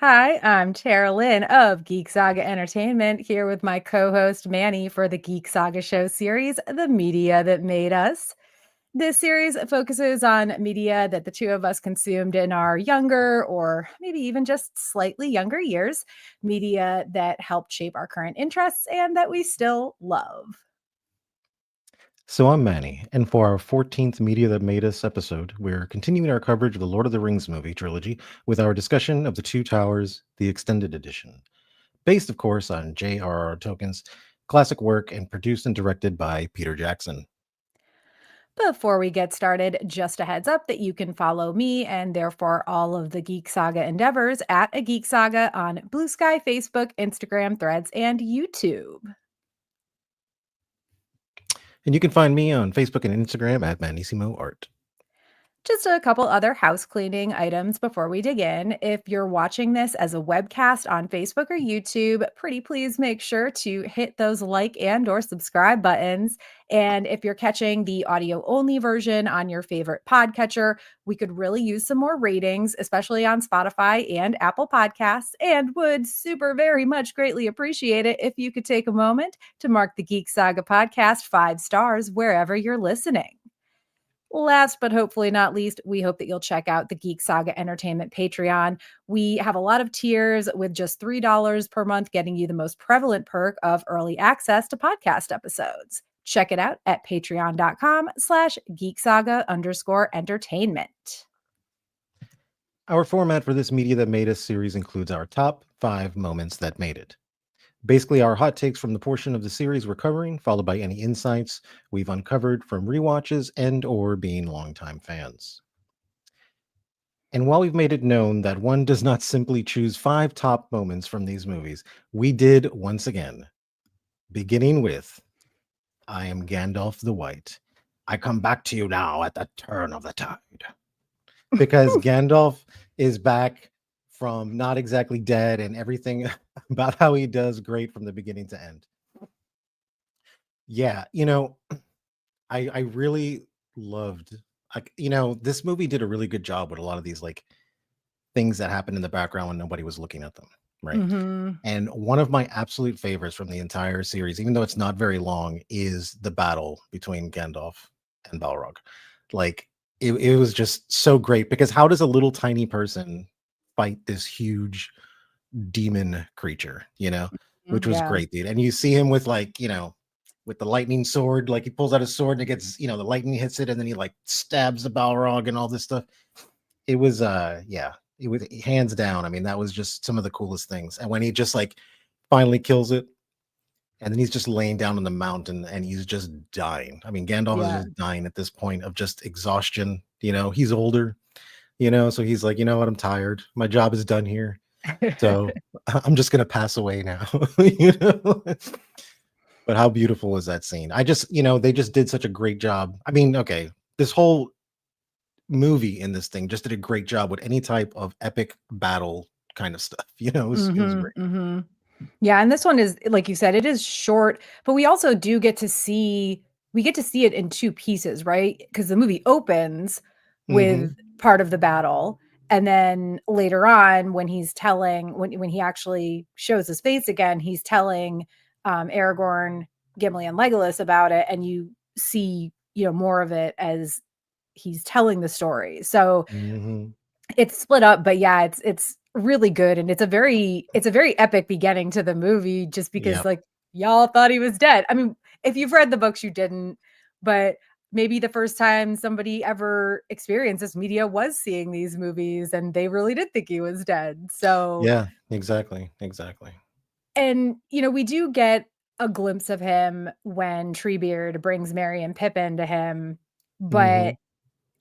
Hi, I'm Tara Lynn of Geek Saga Entertainment here with my co host Manny for the Geek Saga Show series, The Media That Made Us. This series focuses on media that the two of us consumed in our younger or maybe even just slightly younger years, media that helped shape our current interests and that we still love. So I'm Manny, and for our 14th Media That Made Us episode, we're continuing our coverage of the Lord of the Rings movie trilogy with our discussion of The Two Towers, the extended edition, based, of course, on JRR Tolkien's classic work and produced and directed by Peter Jackson. Before we get started, just a heads up that you can follow me and therefore all of the Geek Saga endeavors at a Geek Saga on Blue Sky, Facebook, Instagram, Threads, and YouTube. And you can find me on Facebook and Instagram at Manissimo Art. Just a couple other house cleaning items before we dig in. If you're watching this as a webcast on Facebook or YouTube, pretty please make sure to hit those like and or subscribe buttons. And if you're catching the audio only version on your favorite podcatcher, we could really use some more ratings, especially on Spotify and Apple Podcasts, and would super very much greatly appreciate it if you could take a moment to mark the Geek Saga podcast 5 stars wherever you're listening. Last but hopefully not least, we hope that you'll check out the Geek Saga Entertainment Patreon. We have a lot of tiers with just $3 per month, getting you the most prevalent perk of early access to podcast episodes. Check it out at patreon.com/geeksaga_entertainment. Our format for this Media That Made Us series includes our top 5 moments that made it. Basically, our hot takes from the portion of the series we're covering, followed by any insights we've uncovered from rewatches and/or being longtime fans. And while we've made it known that one does not simply choose 5 top moments from these movies, we did once again, beginning with I am Gandalf the White. I come back to you now at the turn of the tide. Because Gandalf is back from not exactly dead and everything about how he does great from the beginning to end. Yeah, I really loved this movie did a really good job with a lot of these like things that happened in the background when nobody was looking at them, right? Mhm. And one of my absolute favorites from the entire series, even though it's not very long, is the battle between Gandalf and Balrog. Like it was just so great because how does a little tiny person fight this huge demon creature, which was Yeah. great, dude. And you see him with like, with the lightning sword, like he pulls out his sword and it gets, the lightning hits it and then he like stabs the Balrog and all this stuff. It was yeah, it was hands down. I mean, that was just some of the coolest things. And when he just like finally kills it, and then he's just laying down on the mountain and he's just dying. I mean, Gandalf is Yeah. just dying at this point of just exhaustion. He's older, so he's like, you know what, I'm tired. My job is done here. So I'm just gonna pass away now. you know. But how beautiful was that scene? I just, they just did such a great job. I mean, okay, this whole movie in this thing just did a great job with any type of epic battle kind of stuff. It was Mhm, great. mhm. Yeah, and this one is like you said, it is short, but we also do get to see it in 2 pieces, right? Because the movie opens with Hmm. part of the battle, and then later on when he's telling when he actually shows his face again, he's telling, Aragorn, Gimli, and Legolas about it, and you see, more of it as he's telling the story. So Hmm. it's split up, but yeah, it's really good, and it's a very epic beginning to the movie just because, Yep. like, y'all thought he was dead. I mean, if you've read the books, you didn't, but maybe the first time somebody ever experienced this media was seeing these movies, and they really did think he was dead. So Yeah. Exactly. Exactly. and, we do get a glimpse of him when Treebeard brings Merry and Pippin to him, but Hmm.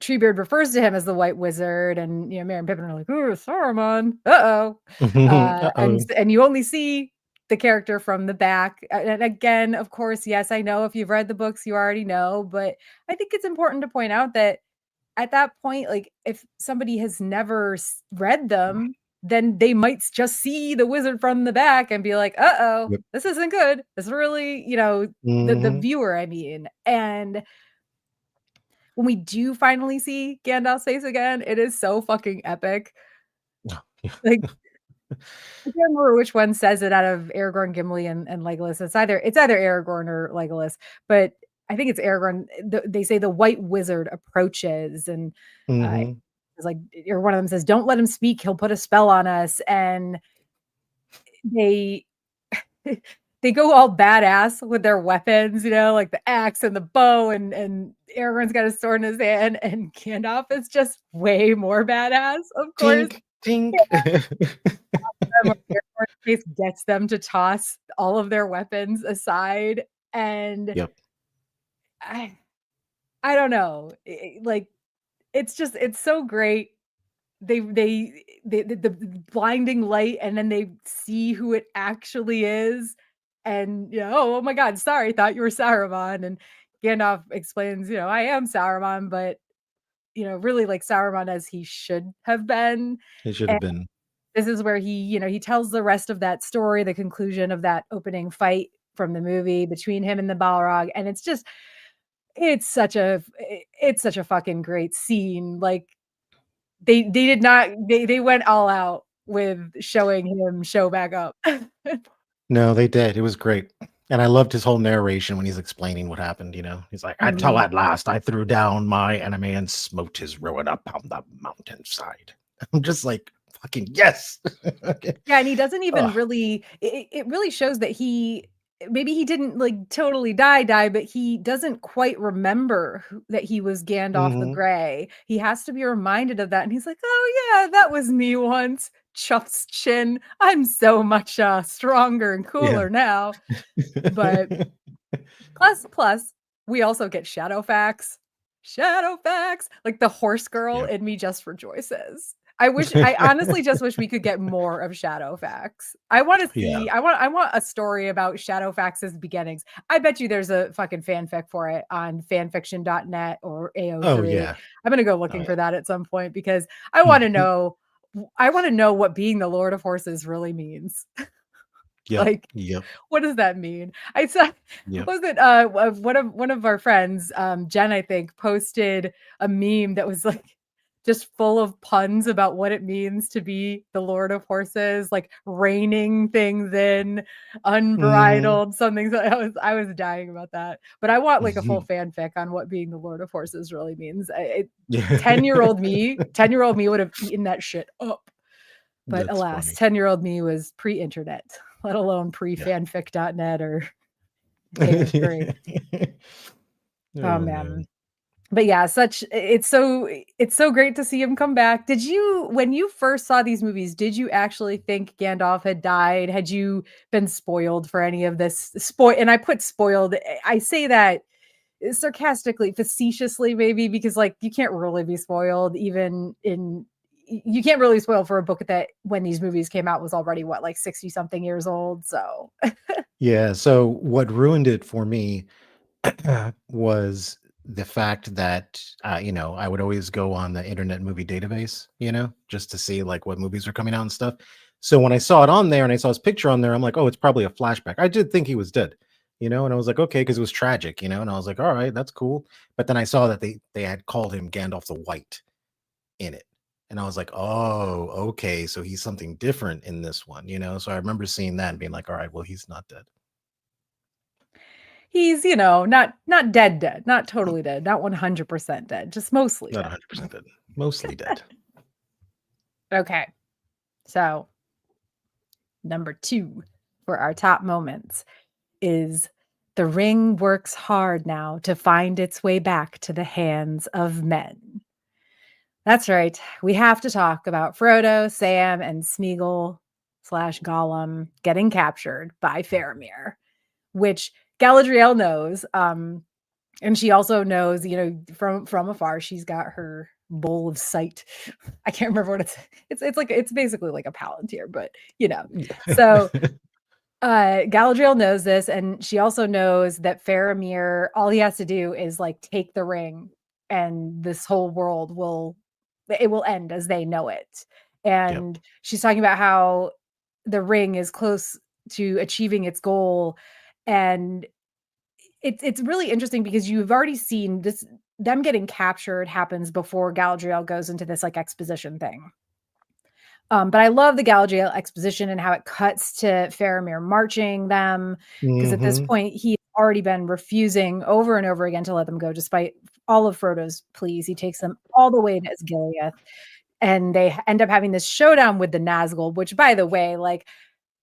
Treebeard refers to him as the White Wizard, and Merry and Pippin are like, "Ooh, Saruman, uh-oh," and Uh-oh. and you only see the character from the back. And again, of course, yes, I know if you've read the books, you already know, but I think it's important to point out that at that point, like if somebody has never read them, then they might just see the wizard from the back and be like, "Uh-oh, Yep. this isn't good. This really," the Hmm. viewer, I mean, and when we do finally see Gandalf's face again, it is so fucking epic. Like, I can't remember which one says it out of Aragorn, Gimli, and Legolas. It's either Aragorn or Legolas, but I think it's Aragorn. They say the White Wizard approaches, and uh, Hmm. it's like, or one of them says, "Don't let him speak. He'll put a spell on us." And they they go all badass with their weapons, like the axe and the bow, and Aragorn's got a sword in his hand, and Gandalf is just way more badass, of course. Tink, tink. Them or Aragorn case gets them to toss all of their weapons aside, and Yep. I I don't know, like, it's so great. The blinding light, and then they see who it actually is, and, "Oh my god, sorry, thought you were Saruman," and Gandalf explains, "I am Saruman, but, really like Saruman as he should have been." It should have been. This is where he tells the rest of that story, the conclusion of that opening fight from the movie between him and the Balrog, and it's such a fucking great scene. Like, they did not they went all out with showing him show back up. No, they did. It was great. And I loved his whole narration when he's explaining what happened. He's like, "Until Mhm. at last I threw down my enemy and smote his ruin upon the mountainside." I'm just like, fucking yes. Okay. Yeah, and he doesn't even Oh, really it really shows that maybe he didn't, like, totally die, but he doesn't quite remember that he was Gandalf the mhm. Grey. He has to be reminded of that, and he's like, "Oh, yeah, that was me once." Chuffs chin. "I'm so much, stronger and Yeah. cooler now." But plus, we also get Shadowfax. Shadowfax! Like, the horse girl Yep. in me just rejoices. I honestly just wish we could get more of Shadowfax. Yeah. I want a story about Shadowfax's beginnings. I bet you there's a fucking fanfic for it on fanfiction.net or Oh, AO3. yeah. I'm gonna go Oh, looking yeah. for that at some point because I wanna know what being the Lord of Horses really means. Yep. Like, Yep. what does that mean? I saw Yep. was it, one of our friends, Jen, I think, posted a meme that was, like, just full of puns about what it means to be the Lord of Horses, like, reining things in, Mhm. unbridled, something, so I was dying about that, but I want, like, a full fanfic on what being the Lord of Horses really means. I it Yeah. 10-year-old me would have eaten that shit up. But That's alas, funny. 10-year-old me was pre-internet, let alone Yeah. pre-fanfic.net or AO3. Oh, Oh, man. man. But yeah, it's so great to see him come back. When you first saw these movies, did you actually think Gandalf had died? Had you been spoiled for any of this? And I put spoiled, I say that sarcastically, facetiously, maybe, because, like, you can't really be spoiled you can't really spoil for a book that when these movies came out was already what, like 60 something years old. So Yeah, so what ruined it for me was the fact that, I would always go on the Internet Movie Database, just to see, like, what movies are coming out and stuff. So when I saw it on there and I saw his picture on there, I'm like, "Oh, it's probably a flashback." I did think he was dead, and I was like, "Okay," because it was tragic, and I was like, "Alright, that's cool." But then I saw that they had called him Gandalf the White in it, and I was like, "Oh, okay, so he's something different in this one." So I remember seeing that and being like, "Alright, well, he's not dead." he's, not dead dead, not totally dead, not 100% dead, just mostly Not dead. 100% dead. Mostly dead. Okay. So, number 2 for our top moments is the ring works hard now to find its way back to the hands of men. That's right. We have to talk about Frodo, Sam, and Smeagol/Gollum getting captured by Faramir, which Galadriel knows. And she also knows, from afar, she's got her bowl of sight. I can't remember what it's basically like a palantir, but Yeah. so Galadriel knows this, and she also knows that Faramir, all he has to do is, like, take the ring, and this whole world will end as they know it. Yep. And she's talking about how the ring is close to achieving its goal, and it's really interesting because you've already seen this them getting captured happens before Galadriel goes into this, like, exposition thing. But I love the Galadriel exposition and how it cuts to Faramir marching them, because at this Mhm. point he's already been refusing over and over again to let them go, despite all of Frodo's pleas. He takes them all the way to Osgiliath, and they end up having this showdown with the Nazgul. Which, by the way, like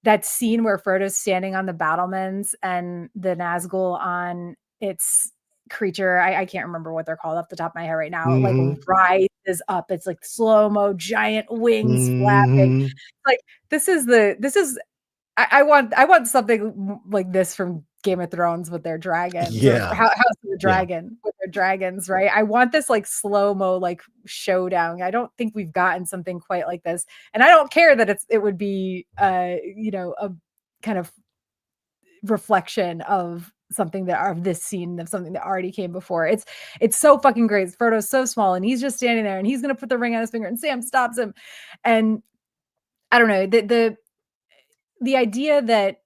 that scene where Frodo's standing on the battlements and the Nazgul on its creature, I can't remember what they're called off the top of my head right now, like Mhm. rises up. It's like slow-mo, giant wings flapping. Mhm. Like this is I want something like this from Game of Thrones with their dragons, or Yeah. House of the Yeah. Dragon with their dragons, right? I want this like slow-mo like showdown. I don't think we've gotten something quite like this. And I don't care that it would be a kind of reflection of something that of this scene of something that already came before. It's so fucking great. Frodo's so small and he's just standing there and he's gonna put the ring on his finger and Sam stops him. And I don't know, the idea that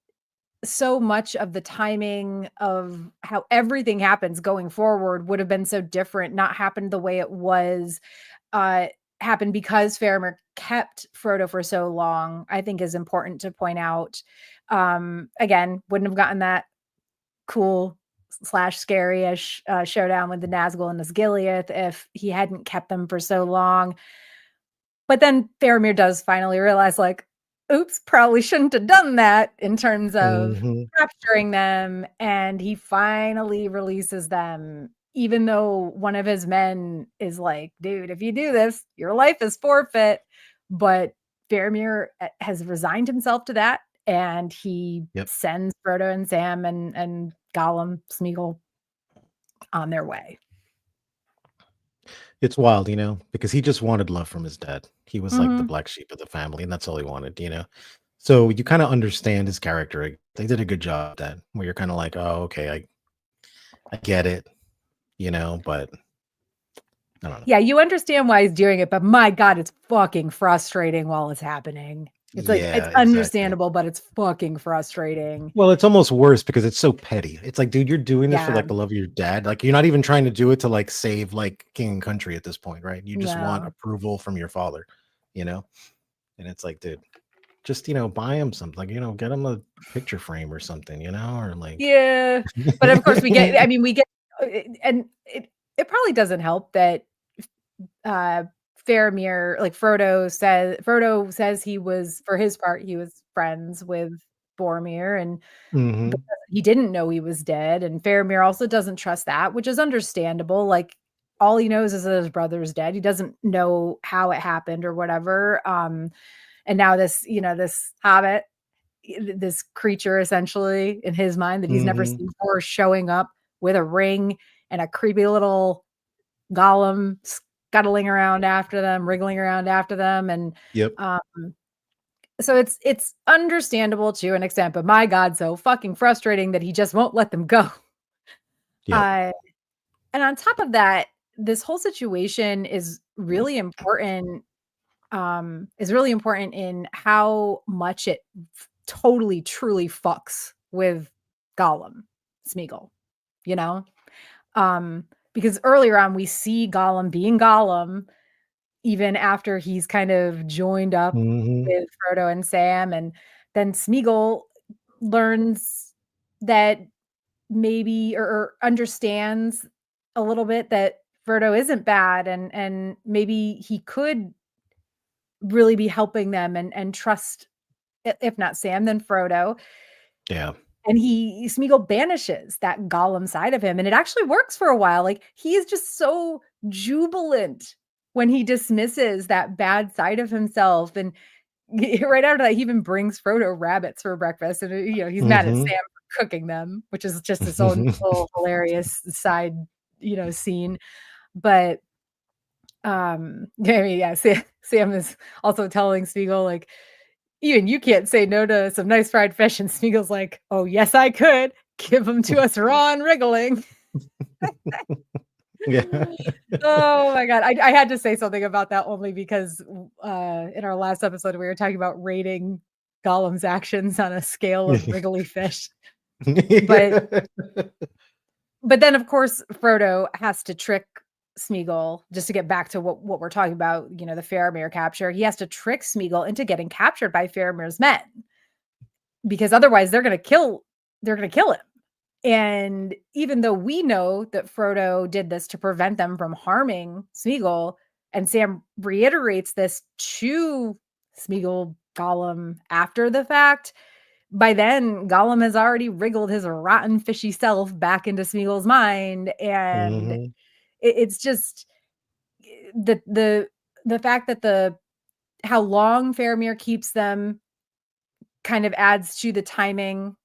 so much of the timing of how everything happens going forward would have been so different, not happened the way it was, uh, happened because Faramir kept Frodo for so long, I think is important to point out. Again, wouldn't have gotten that cool slash scary-ish showdown with the Nazgul and Osgiliath if he hadn't kept them for so long. But then Faramir does finally realize, like, oops, probably shouldn't have done that in terms of Mhm. capturing them. And he finally releases them, even though one of his men is like, dude, if you do this, your life is forfeit. But Faramir has resigned himself to that. And he Yep. sends Frodo and Sam and Gollum, Smeagol on their way. It's wild, because he just wanted love from his dad. He was like the Mhm. black sheep of the family, and that's all he wanted. So you kinda understand his character. They did a good job at that, where you're kinda like, "Oh, okay, I get it," but I don't know. Yeah, you understand why he's doing it, but my god, it's fucking frustrating while it's happening. It's like it's Yeah, exactly. understandable, but it's fucking frustrating. Well, it's almost worse because it's so petty. It's like, dude, you're doing this for, Yeah, like, the love of your dad. Like, you're not even trying to do it to, like, save, like, king and country at this point, right? You just want no. approval from your father, you know? And it's like, dude, just, buy him something, like, get him a picture frame or something, or like Yeah, but of course we get and it probably doesn't help that, uh, Faramir like, Frodo says he was for his part, he was friends with Boromir, and but Mhm, he didn't know he was dead, and Faramir also doesn't trust that, which is understandable. Like, all he knows is that his brother's dead. He doesn't know how it happened or whatever. And now this hobbit, this creature essentially in his mind that he's never mhm. seen before, showing up with a ring and a creepy little golem scuttling around after them, wriggling around after them, and Yep, um, so it's understandable to an extent, but my god, so fucking frustrating that he just won't let them go. yep. Uh, and on top of that, this whole situation is really important in how much it totally truly fucks with Gollum, Smeagol, you know? Um, because earlier on we see Gollum being Gollum even after he's kind of joined up Mhm, with Frodo and Sam, and then Smeagol learns that maybe or understands a little bit that Frodo isn't bad, and maybe he could really be helping them and trust, if not Sam, then Frodo. yeah. And Smeagol banishes that Gollum side of him, and it actually works for a while. Like, he is just so jubilant when he dismisses that bad side of himself, and right after that, he even brings Frodo rabbits for breakfast, and, he's mad at Mhm. Sam for cooking them, which is just its own little hilarious side, scene. But, I mean, yeah, Sam is also telling Smeagol, like, "Even you can't say no to some nice fried fish," and Smeagol's like, "Oh, yes, I could. Give them to us raw and wriggling." Yeah. Oh my god. I had to say something about that only because, in our last episode, we were talking about rating Gollum's actions on a scale of wriggly fish. But Yeah. but then, of course, Frodo has to trick Smeagol, just to get back to what we're talking about, the Faramir capture. He has to trick Smeagol into getting captured by Faramir's men because otherwise they're gonna kill him. And even though we know that Frodo did this to prevent them from harming Smeagol, and Sam reiterates this to Smeagol Gollum after the fact, by then Gollum has already wriggled his rotten fishy self back into Smeagol's mind, and Hmm. it's just the fact that the how long Faramir keeps them kind of adds to the timing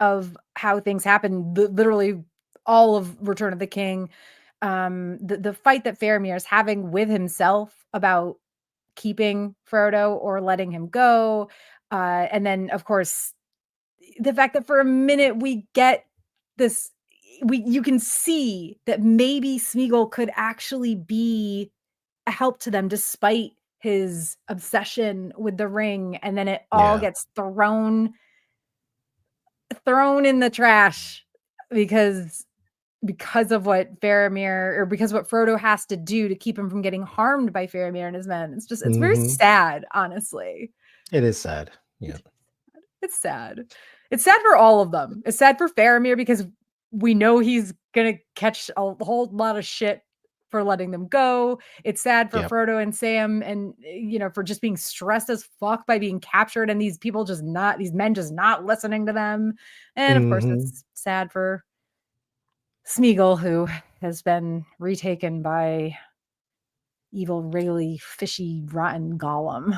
of how things happen. Literally, all of Return of the King, the fight that Faramir is having with himself about keeping Frodo or letting him go, and then of course the fact that for a minute we get this, you can see that maybe Smeagol could actually be a help to them despite his obsession with the ring, and then it all Yeah. gets thrown in the trash because of what Faramir, or because what Frodo has to do to keep him from getting harmed by Faramir and his men. It's very Hmm. sad, honestly. It is sad. Yeah. It's it's sad. It's sad for all of them. It's sad for Faramir because we know he's gonna catch a whole lot of shit for letting them go. It's sad for Yep. Frodo and Sam, and for just being stressed as fuck by being captured and these men just not listening to them. And of course, Hmm. it's sad for Smeagol, who has been retaken by evil, really fishy, rotten Gollum.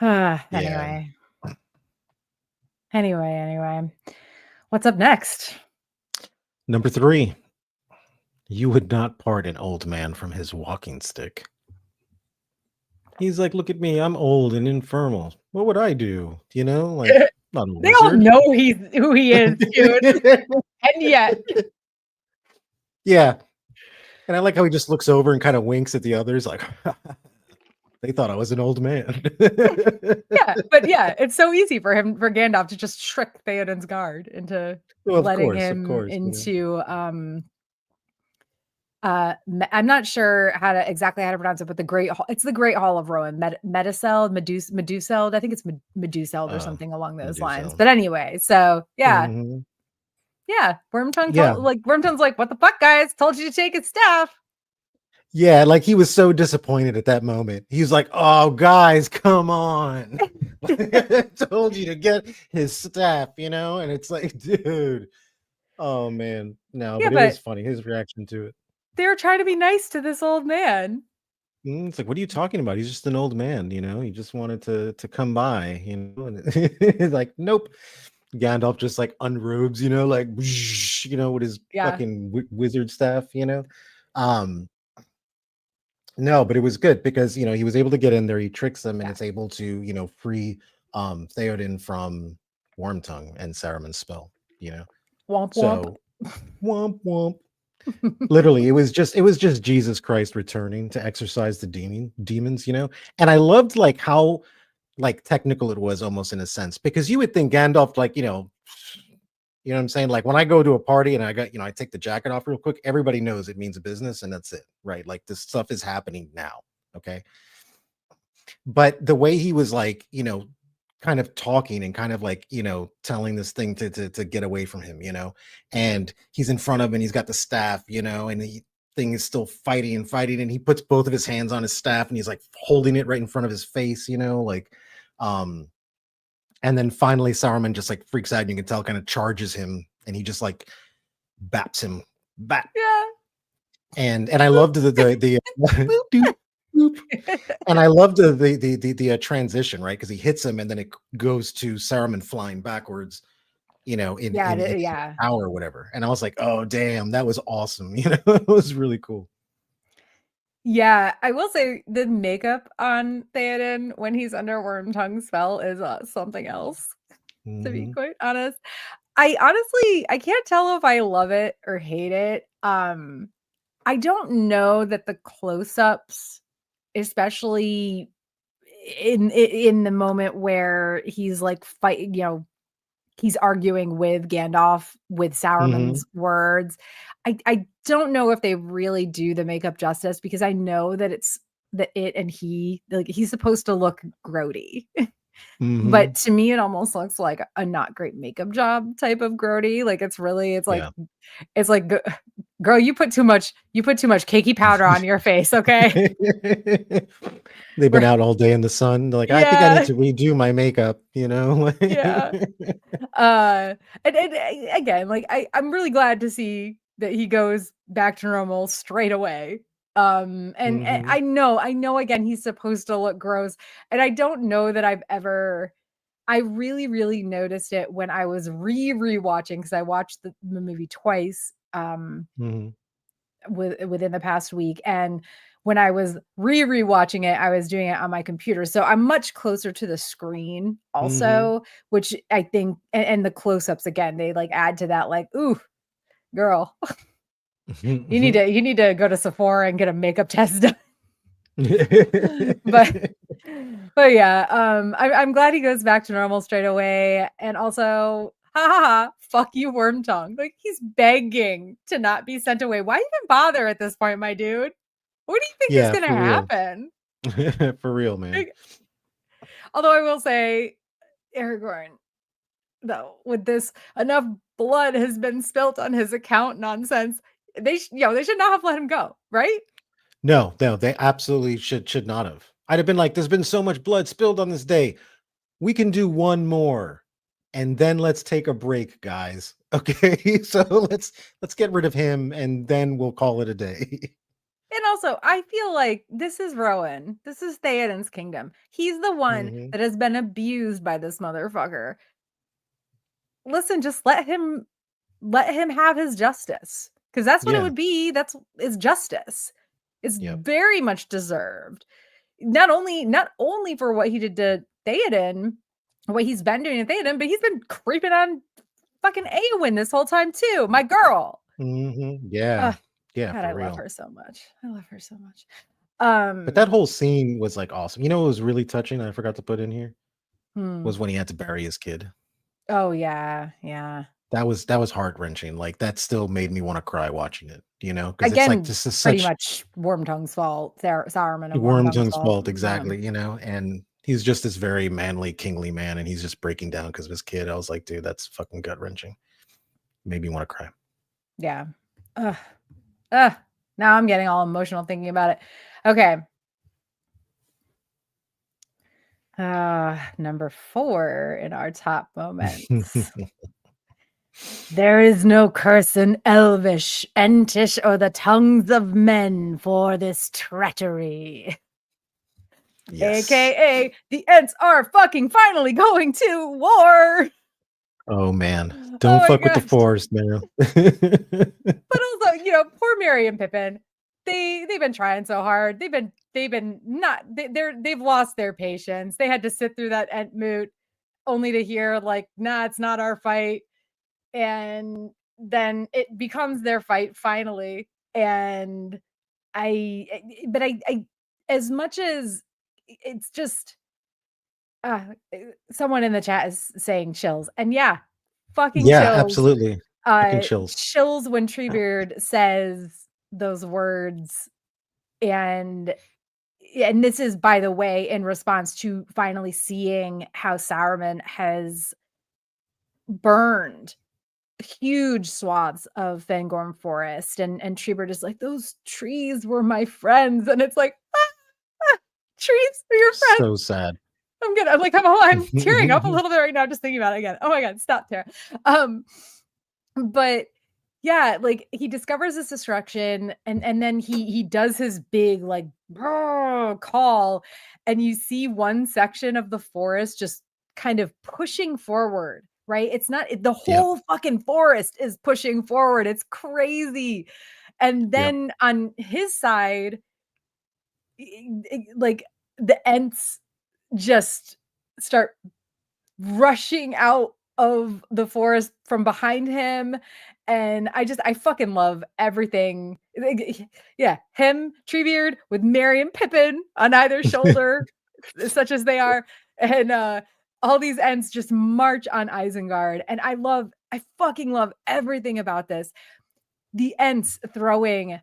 Yeah. Anyway, anyway. What's up next? Number 3. You would not part an old man from his walking stick. He's like, look at me, I'm old and infirmal. What would I do? Like, not a They all wizard. know who he is, dude. And yet, Yeah. And I like how he just looks over and kind of winks at the others, like, they thought I was an old man. yeah, it's so easy for Gandalf to just trick Theoden's guard into Well, letting of him course. into I'm not sure exactly how to pronounce it, but it's the Great Hall of Rohan, Meduseld. I think it's Meduseld or Oh, something along those lines. Medusa. But anyway, so yeah, Hmm. Wormtongue Yeah. Wormtongue's like, what the fuck, guys? Told you to take his staff. Yeah, like he was so disappointed at that moment. He was like, "Oh, guys, come on! I told you to get his staff, And it's like, dude, oh man, no. Yeah, But it was but funny his reaction to it. they were trying to be nice to this old man. It's like, what are you talking about? He's just an old man, He just wanted to come by, And it's like, nope. Gandalf just like unrobes, like, with his Yeah, fucking wizard staff, Um, No, but it was good because he was able to get in there. He tricks them, and yeah. it's able to free Theoden from Wormtongue and Saruman's spell. You know, Womp womp. so womp womp. Literally, it was just Jesus Christ returning to exorcise the demons. And I loved like how like technical it was almost in a sense because you would think Gandalf like what I'm saying? Like when I go to a party and I take the jacket off real quick, everybody knows it means a business and that's it, right? Like this stuff is happening now. Okay. But the way he was like, kind of talking and kind of like, telling this thing to get away from him, and he's in front of him and he's got the staff, and the thing is still fighting and fighting, and he puts both of his hands on his staff and he's like holding it right in front of his face, like um and then finally Saruman just like freaks out and you can tell kind of charges him and he just like baps him bap. Yeah. And I loved the Boop. doop, boop. And I loved the transition, right? Because he hits him and then it goes to Saruman flying backwards, in his Yeah. tower or whatever. And I was like, oh damn, that was awesome. It was really cool. Yeah, I will say the makeup on Theoden when he's under Wormtongue's spell is something else, to be Hmm. quite honest. I can't tell if I love it or hate it. I don't know that the close-ups, especially in the moment where he's like fighting, he's arguing with Gandalf with Mhm. Sauron's words. I don't know if they really do the makeup justice because I know that it and he like he's supposed to look grody. But Mhm. to me, it almost looks like a not great makeup job type of grody. Like Yeah. it's like girl, you put too much cakey powder on your face, okay? They've been We're out all day in the sun. They're like, "I think I need yeah, to redo my makeup," you know? yeah. Again, like I'm really glad to see that he goes back to normal straight away. And Mhm. I know again he's supposed to look gross, and I don't know that I really, really noticed it when I was rewatching because I watched the movie twice Mhm. within the past week. And when I was rewatching it, I was doing it on my computer. So I'm much closer to the screen Mhm. also, which I think and the close-ups again, they like add to that, like, ooh, girl, Mhm. you need to go to Sephora and get a makeup test done. But Mhm. yeah, I'm glad he goes back to normal straight away, and also, ha ha ha, fuck you, worm tongue. Like he's begging to not be sent away. Why even bother at this point, my dude? What do you think is Yeah, gonna for real. happen? For real, man. Like, although I will say, Aragorn, though, with this enough blood has been spilt on his account nonsense, they should not have let him go, right? No, no, they absolutely should not have. I'd have been like, "There's been so much blood spilled on this day. We can do one more, and then let's take a break, guys. Okay, so let's get rid of him, and then we'll call it a day." And also, I feel like this is Rowan. This is Theoden's kingdom. He's the one Mhm. that has been abused by this motherfucker. Listen, just let him have his justice. Because that's what it Yeah. would be. That's is justice. It's Yep. very much deserved. Not only for what he did to Theoden, what he's been doing to Theoden, but he's been creeping on fucking Eowyn this whole time too. My girl. Mhm. Yeah. Ugh, Yeah, God, for I love real. her so much. I love her so much. But that Um, whole scene was, like, awesome. You know what was really touching I forgot to put in here? hmm. Was when he had to bury his kid. Oh, yeah, yeah. That was heart-wrenching, like, that still made me wanna cry watching it, you know, because it's like, Again, this is pretty such much Wormtongue's fault, Saruman and Wormtongue's Wormtongue's fault. fault, exactly, you know, and he's just this very manly, kingly man, and he's just breaking down because of his kid. I was like, "Dude, that's fucking gut-wrenching." Made me wanna cry. Yeah. Ugh, ugh. Now I'm getting all emotional thinking about it. Okay. Number 4 in our top moments. There is no curse in Elvish, Entish, or the tongues of men for this treachery. Yes. AKA, the Ents are fucking finally going to war. Oh, man. Oh Don't my fuck with the gosh. forest, man. But also, poor Merry and Pippin, they've been trying so hard. They've been not they've lost their patience. They had to sit through that Entmoot only to hear like, "Nah, it's not our fight." And then it becomes their fight finally. And but I as much as it's just someone in the chat is saying chills. And yeah, fucking Yeah, chills. absolutely. Fucking chills. Chills when Treebeard says those words. And this is, by the way, in response to finally seeing how Sauron has burned huge swaths of Fangorn forest. And Treebeard is like, those trees were my friends. And it's like, trees are your friends. So sad. I'm like, I'm tearing up a little bit right now just thinking about it again. Oh my God, stop, Tara. Um, but yeah, like he discovers this destruction, and then he does his big like call, and you see one section of the forest just kind of pushing forward, right? It's not the Yep, whole fucking forest is pushing forward. It's crazy. And yep. then on his side, like the Ents just start rushing out of the forest from behind him. And I fucking love everything. Yeah, him, Treebeard, with Merry and Pippin on either shoulder, such as they are. And all these Ents just march on Isengard, and I fucking love everything about this. The Ents throwing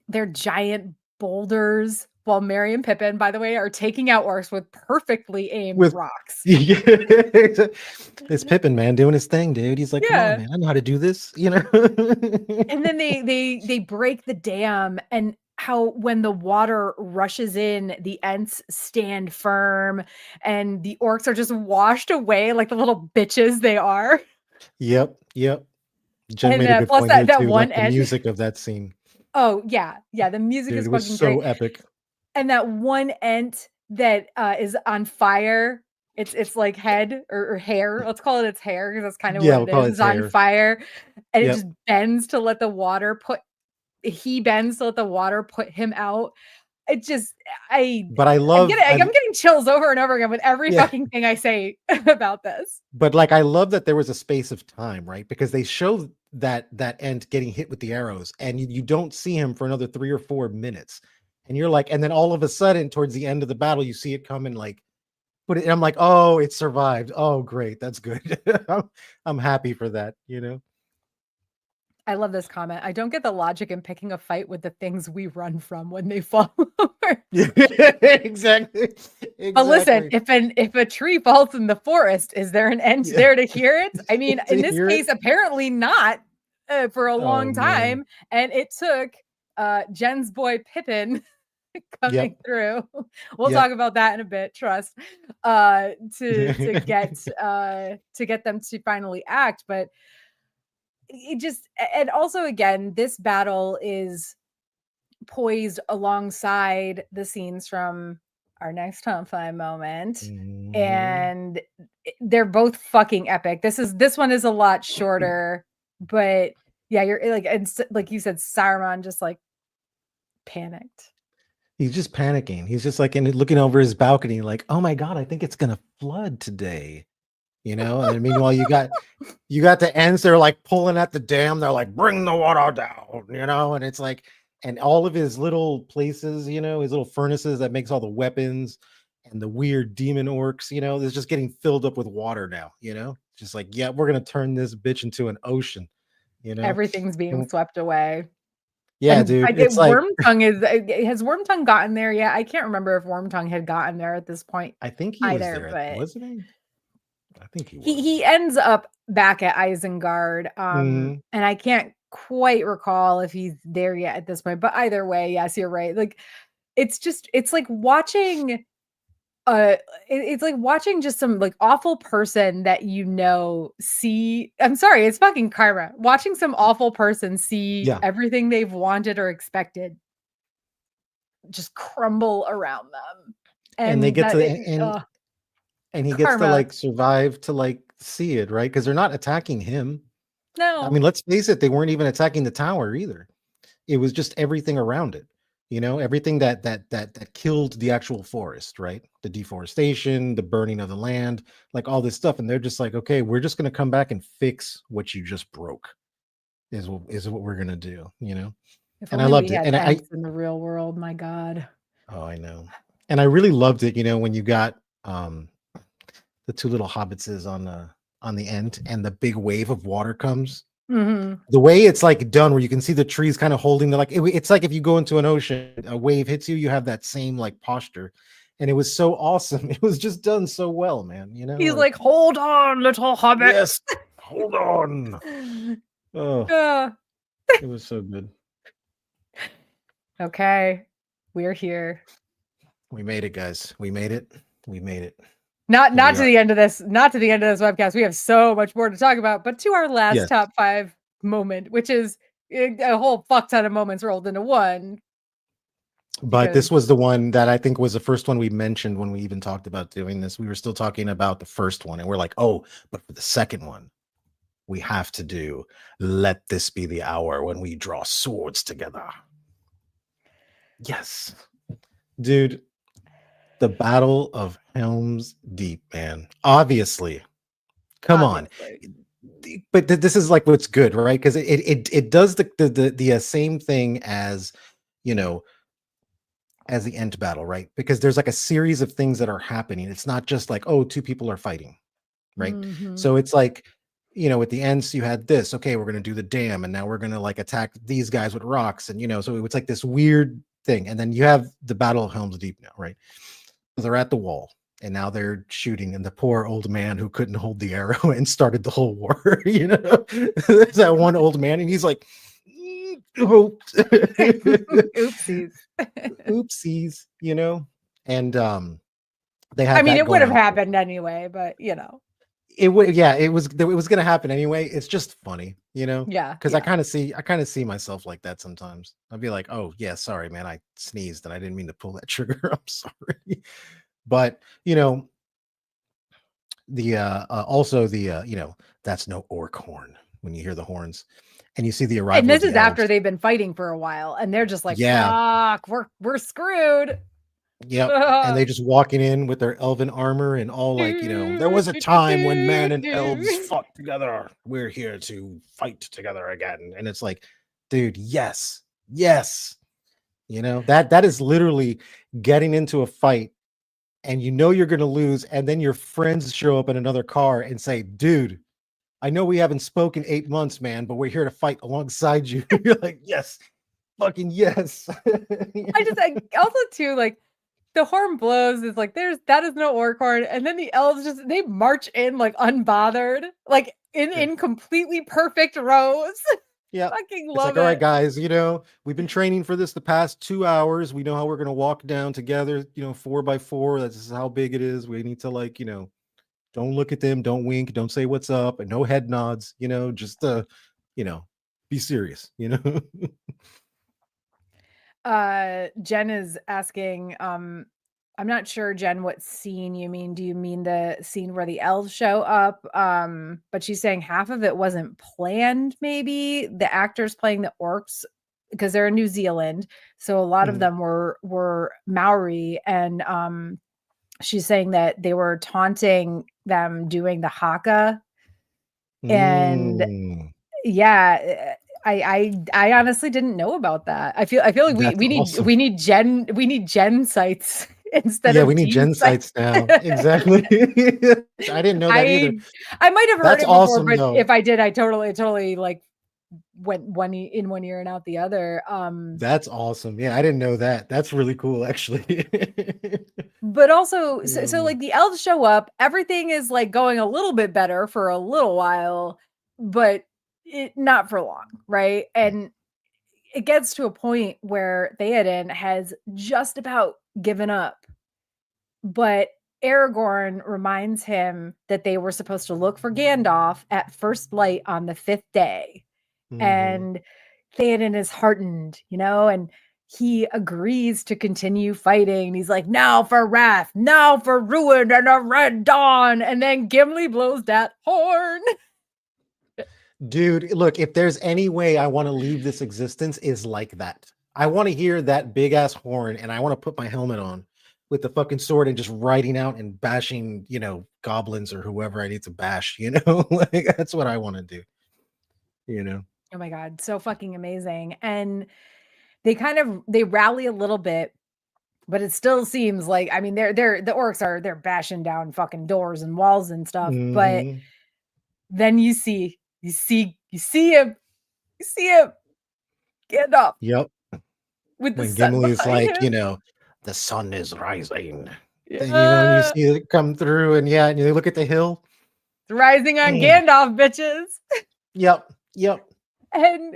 their giant boulders while Merry and Pippin, by the way, are taking out orcs with perfectly aimed With rocks. it's Pippin, man, doing his thing, dude. He's like, come on, Yeah. man, I know how to do this, you know. And then they break the dam, and how when the water rushes in, the Ents stand firm and the orcs are just washed away like the little bitches they are. Yep, yep. Jen And made a good plus point here that too, one like the Ent. music of that scene. Oh yeah, yeah. The music Dude, is it was fucking so great. epic. And that one Ent that is on fire. It's like head or hair. Let's call it its hair because that's kind of Yeah, what we'll it call is. it It's his on hair. fire, and it Yep. just bends to let the water put. He bends to let the water put him out. It just I But I I'm love getting I'm getting chills over and over again with every yeah. fucking thing I say about this. But like I love that there was a space of time, right? Because they show that Ent getting hit with the arrows, and you don't see him for another 3 or 4 minutes. And you're like, and then all of a sudden, towards the end of the battle, you see it come and like put it, and I'm like, oh, it survived. Oh, great, that's good. I'm happy for that, you know. I love this comment. I don't get the logic in picking a fight with the things we run from when they fall over. Yeah, exactly. But listen, Exactly. if a tree falls in the forest, is there an Ent Yeah. there to hear it? I mean, in To this hear it. case, apparently not, for a Oh long man. time, and it took, Jen's boy Pippin coming Yep. through. We'll talk Yep. about that in a bit, trust, to get them to finally act, but it just and also again, this battle is poised alongside the scenes from our next top 5 moment, Mhm. and they're both fucking epic. This one is a lot shorter, but yeah, you're like and like you said, Saruman just like panicked. He's just panicking. He's just like looking over his balcony, like, "Oh my god, I think it's gonna flood today." You know. And meanwhile, you got the ends. They're like pulling at the dam. They're like, "Bring the water down," you know. And it's like, and all of his little places, you know, his little furnaces that makes all the weapons and the weird demon orcs, you know, is just getting filled up with water now. You know, just like, yeah, we're gonna turn this bitch into an ocean. You know. Everything's being And swept away. yeah, And dude, I get it's like Wormtongue has Wormtongue gotten there yet? I can't remember if Wormtongue had gotten there at this point I think he was either, there, but wasn't he? I think he he was. ends up back at Isengard, Mhm. and I can't quite recall if he's there yet at this point, but either way, yes, you're right. Like, it's like watching, uh, it's like watching just some, like, awful person that see I'm sorry, it's fucking karma. Watching some awful person see Yeah. everything they've wanted or expected just crumble around them, And they and get that to it and he gets to, karma. like, survive to, like, see it, right? Because 'Cause they're not attacking him. I No. mean, let's face it, they weren't even attacking the tower either. It was just everything around it, you know? Everything that killed the actual forest, right? The deforestation, the burning of the land, like, all this stuff, and they're just like, "Okay, we're just gonna come back and fix what you just broke, is what we're gonna do," you know? If And I only we loved it, had and I Ents in the real world, my god. oh, I know. And I really loved it, you know, when you got, the 2 little hobbitses on the end and the big wave of water comes. Mhm. The way it's, like, done where you can see the trees kinda holding the like, it's like if you go into an ocean, a wave hits you, you have that same, like, posture, and it was so awesome. It was just done so well, man, you know, He's like, like, "Hold on, little hobbit." "Yes, hold on." Oh, Uh, it was so good. okay, we're here. We made it, guys. We made it. We made it. Not Here not we to are. the end of this not to the end of this webcast, we have so much more to talk about, but to our last Yes. top 5 moment, which is a whole fuck ton of moments rolled into one But because this was the one that I think was the first one we mentioned when we even talked about doing this. We were still talking about the first one, and we're like, "Oh, but for the second one, we have to do Let This Be the Hour when we draw swords together." Yes. Dude, the Battle of Helm's Deep, man. Obviously. Come on. obviously. But this is like what's good, right? Because it does the same thing as, you know, as the end battle, right? Because there's like a series of things that are happening. It's not just like, oh, two people are fighting, right? Mhm. So it's like, at the end, so you had this, okay, we're going to do the dam, and now we're going to like attack these guys with rocks. And, so it's like this weird thing. And then you have the Battle of Helm's Deep now, right? So they're at the wall and now they're shooting. And the poor old man who couldn't hold the arrow and started the whole war, there's that one old man and he's like, oops. Oopsies. Oopsies, and they I had mean, that it would going have on. happened anyway, but It would, yeah, it was gonna happen anyway. It's just funny, yeah, because I yeah. kind of see myself like that sometimes. I'd be like, oh yeah, sorry, man, I sneezed and I didn't mean to pull that trigger. I'm sorry. But the also the that's no orc horn when you hear the horns and you see the And arrival of this the is after elves. they've been fighting for a while, and they're just like, Yeah, "Fuck, we're screwed." yep. And they just walking in with their elven armor and all like, there was a time when men and elves fought together. We're here to fight together again. And it's like, dude, yes, yes. That is literally getting into a fight and you're going to lose. And then your friends show up in another car and say, dude, I know we haven't spoken 8 months, man, but we're here to fight alongside you. You're like, yes, fucking yes. I also too like the horn blows is like that is no orc horn, and then the elves just they march in like unbothered, like in completely perfect rows. Yeah. Fucking It's like, love all right, it. guys, we've been training for this the past 2 hours. We know how we're going to walk down together, 4 by 4. That's how big it is. We need to like, don't look at them, don't wink, don't say what's up, and no head nods, just, you know, be serious, Jen is asking, I'm not sure, Jen, what scene you mean. Do you mean the scene where the elves show up? But she's saying half of it wasn't planned, maybe. The actors playing the orcs, because they're in New Zealand. So a lot of Mhm. them were Maori. And she's saying that they were taunting them doing the haka. And Mm, yeah, I honestly didn't know about that. I feel like we that's we need awesome. we need Gen sites instead Yeah, of we need Dean gen sites. sites now. Exactly. I didn't know that either. I might have heard That's it before, awesome but though. if I did, I totally like went in one ear and out the other. That's awesome. Yeah, I didn't know that. That's really cool, actually. But also, so Um, like the elves show up, everything is like going a little bit better for a little while, but not for long, right? And it gets to a point where Theoden has just about given up, but Aragorn reminds him that they were supposed to look for Gandalf at first light on the fifth day. mhm. And Theoden is heartened, and he agrees to continue fighting. He's like, now for wrath, now for ruin and a red dawn. And then Gimli blows that horn. Dude, look, if there's any way I want to leave this existence is like that. I want to hear that big ass horn and I want to put my helmet on with the fucking sword and just riding out and bashing, goblins or whoever I need to bash, Like that's what I want to do, you know. Oh my God, so fucking amazing. And they rally a little bit, but it still seems like, I mean, they're the orcs they're bashing down fucking doors and walls and stuff. But Mhm. then you see him get up Yep. with the When sun Gimli is behind like, him. the sun is rising. Then, and you Yeah. see it come through and yeah, and you look at the hill. It's rising on Mm. Gandalf, bitches. Yep. Yep. And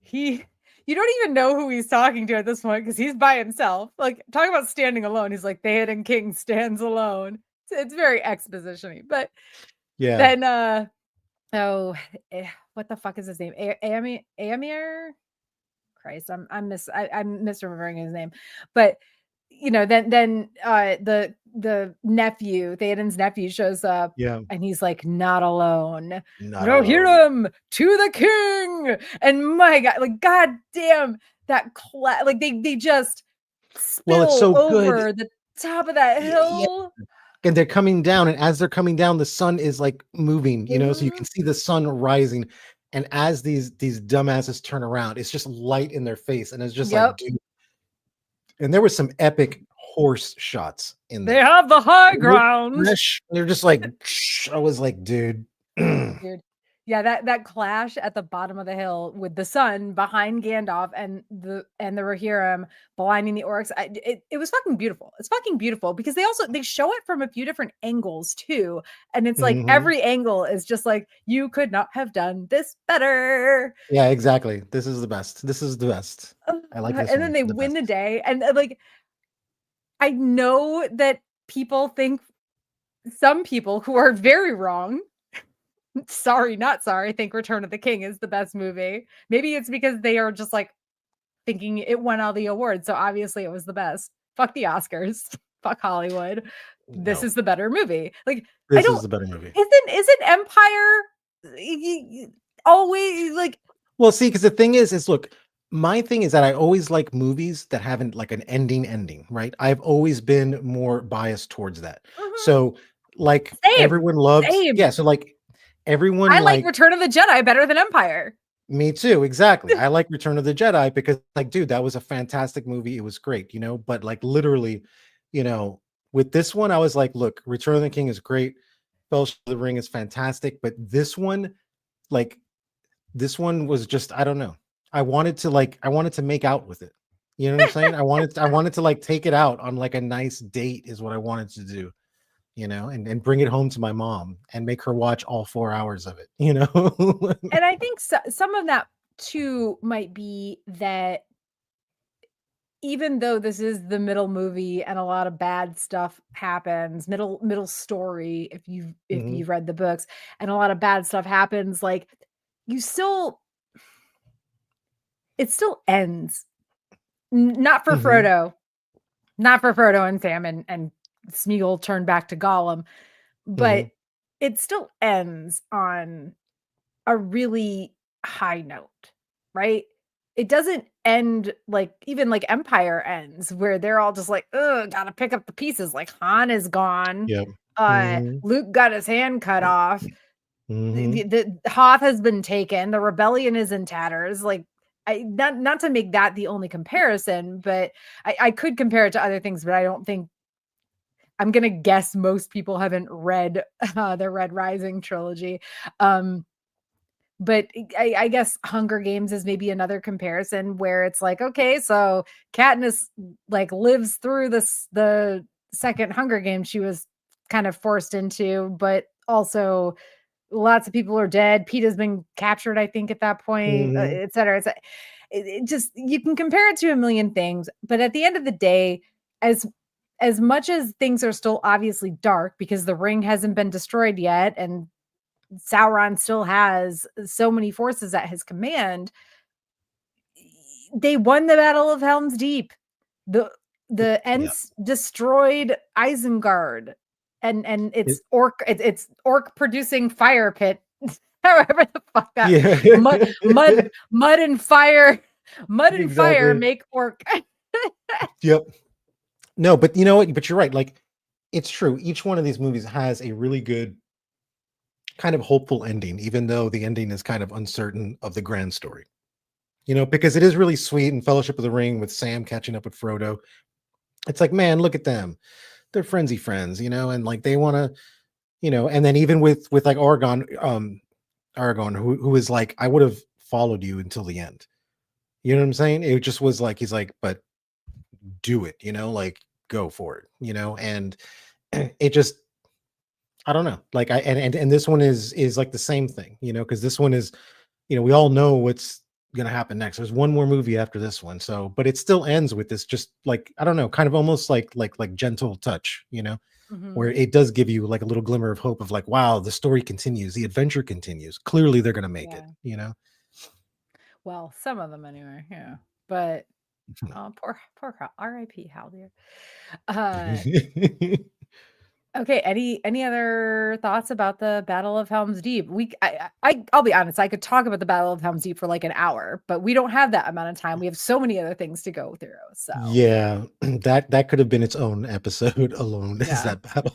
he you don't even know who he's talking to at this point because he's by himself. Like, talk about standing alone. He's like, Theoden King stands alone. It's very exposition-y. But Yeah. then oh what the fuck is his name? Amir? Christ, I'm misremembering his name. But then the nephew, Theoden's nephew shows up Yeah. and he's like, not alone. Not No, hear alone. him to the king. And my God, like, God damn, like they just Well, it's spill so good. over the top of that Yeah. hill. And they're coming down, and as they're coming down, the sun is like moving, so you Mhm. can see the sun rising. And as these dumbasses turn around, it's just light in their face, and it's just like, Yep. dude, And there was some epic horse shots in They there. have the high They look ground. fresh. They're just like, I was like, dude. Dude. Yeah, that clash at the bottom of the hill with the sun behind Gandalf and the Rohirrim blinding the orcs. It was fucking beautiful. It's fucking beautiful because they show it from a few different angles too. And it's like Mhm. every angle is just like, you could not have done this better. Yeah, exactly. This is the best. This is the best. I like this And then one they the win the best. day. And like I know that people think some people who are very wrong. Sorry, not sorry. Think Return of the King is the best movie. Maybe it's because they are just like thinking it won all the awards, so obviously it was the best. Fuck the Oscars. Fuck Hollywood. This No, is the better movie. Like I this is don't the better movie. isn't Empire always like Well, see, because the thing is look, my thing is that I always like movies that haven't like an ending, right? I've always been more biased towards that. mhm, So, like same, everyone loved, same. yeah. So like everyone I like like Return of the Jedi better than Empire. me too, exactly. I like Return of the Jedi because, like, dude, that was a fantastic movie. It was great, But like, literally, with this one, I was like, look, Return of the King is great. Fellowship of the Ring is fantastic, but like, this one was just, I don't know. I wanted to make out with it. You know what I'm saying? I wanted to like take it out on like a nice date, is what I wanted to do. And bring it home to my mom and make her watch all 4 hours of it. And I think some of that too might be that even though this is the middle movie and a lot of bad stuff happens, middle story, if Mhm, you've read the books, and a lot of bad stuff happens, like you still it still ends. Not for mhm, Frodo, not for Frodo and Sam and Smeagol turned back to Gollum, but mhm. it still ends on a really high note, right? It doesn't end like even like Empire ends where they're all just like, "Ugh, gotta pick up the pieces." Like Han is gone. Yep. Mhm, Luke got his hand cut off. mhm. The Hoth has been taken. The rebellion is in tatters. Like not to make that the only comparison, but I could compare it to other things, but I don't think I'm gonna guess most people haven't read the Red Rising trilogy. Um, but I guess Hunger Games is maybe another comparison where it's like, okay, so Katniss like lives through the second Hunger Games she was kind of forced into, but also lots of people are dead. Pete has been captured, I think, at that point, Mhm. et cetera. It just you can compare it to a million things, but at the end of the day, as as much as things are still obviously dark because the ring hasn't been destroyed yet, and Sauron still has so many forces at his command. They won the Battle of Helm's Deep. The the Yeah. Ents destroyed Isengard, and It it's orc producing fire pit. However the fuck that yeah. mud mud mud and fire mud and fire Exactly. make orc. Yep. No, but you know what? But you're right, like, it's true. Each one of these movies has a really good, kind of hopeful ending, even though the ending is kind of uncertain of the grand story. Because it is really sweet in Fellowship of the Ring with Sam catching up with Frodo. It's like, man, look at them. They're friendsy friends, and like they wanna, and then even with like Aragorn, who is like, I would have followed you until the end. You know what I'm saying? It just was like, he's like, but do it, like go for it. And it just, I don't know. Like and this one is like the same thing, because this one is, we all know what's gonna happen next. There's one more movie after this one. So, but it still ends with this just like, I don't know, kind of almost like gentle touch, where Mhm. it does give you like a little glimmer of hope of like, wow, the story continues, the adventure continues. Clearly they're gonna make it. Well, some of them anyway, yeah. But oh, poor R.I.P. Hal dear. Uh Okay, any other thoughts about the Battle of Helm's Deep? I'll be honest, I could talk about the Battle of Helm's Deep for like an hour, but we don't have that amount of time. We have so many other things to go through. So, Yeah, that could have been its own episode alone, is yeah. that battle.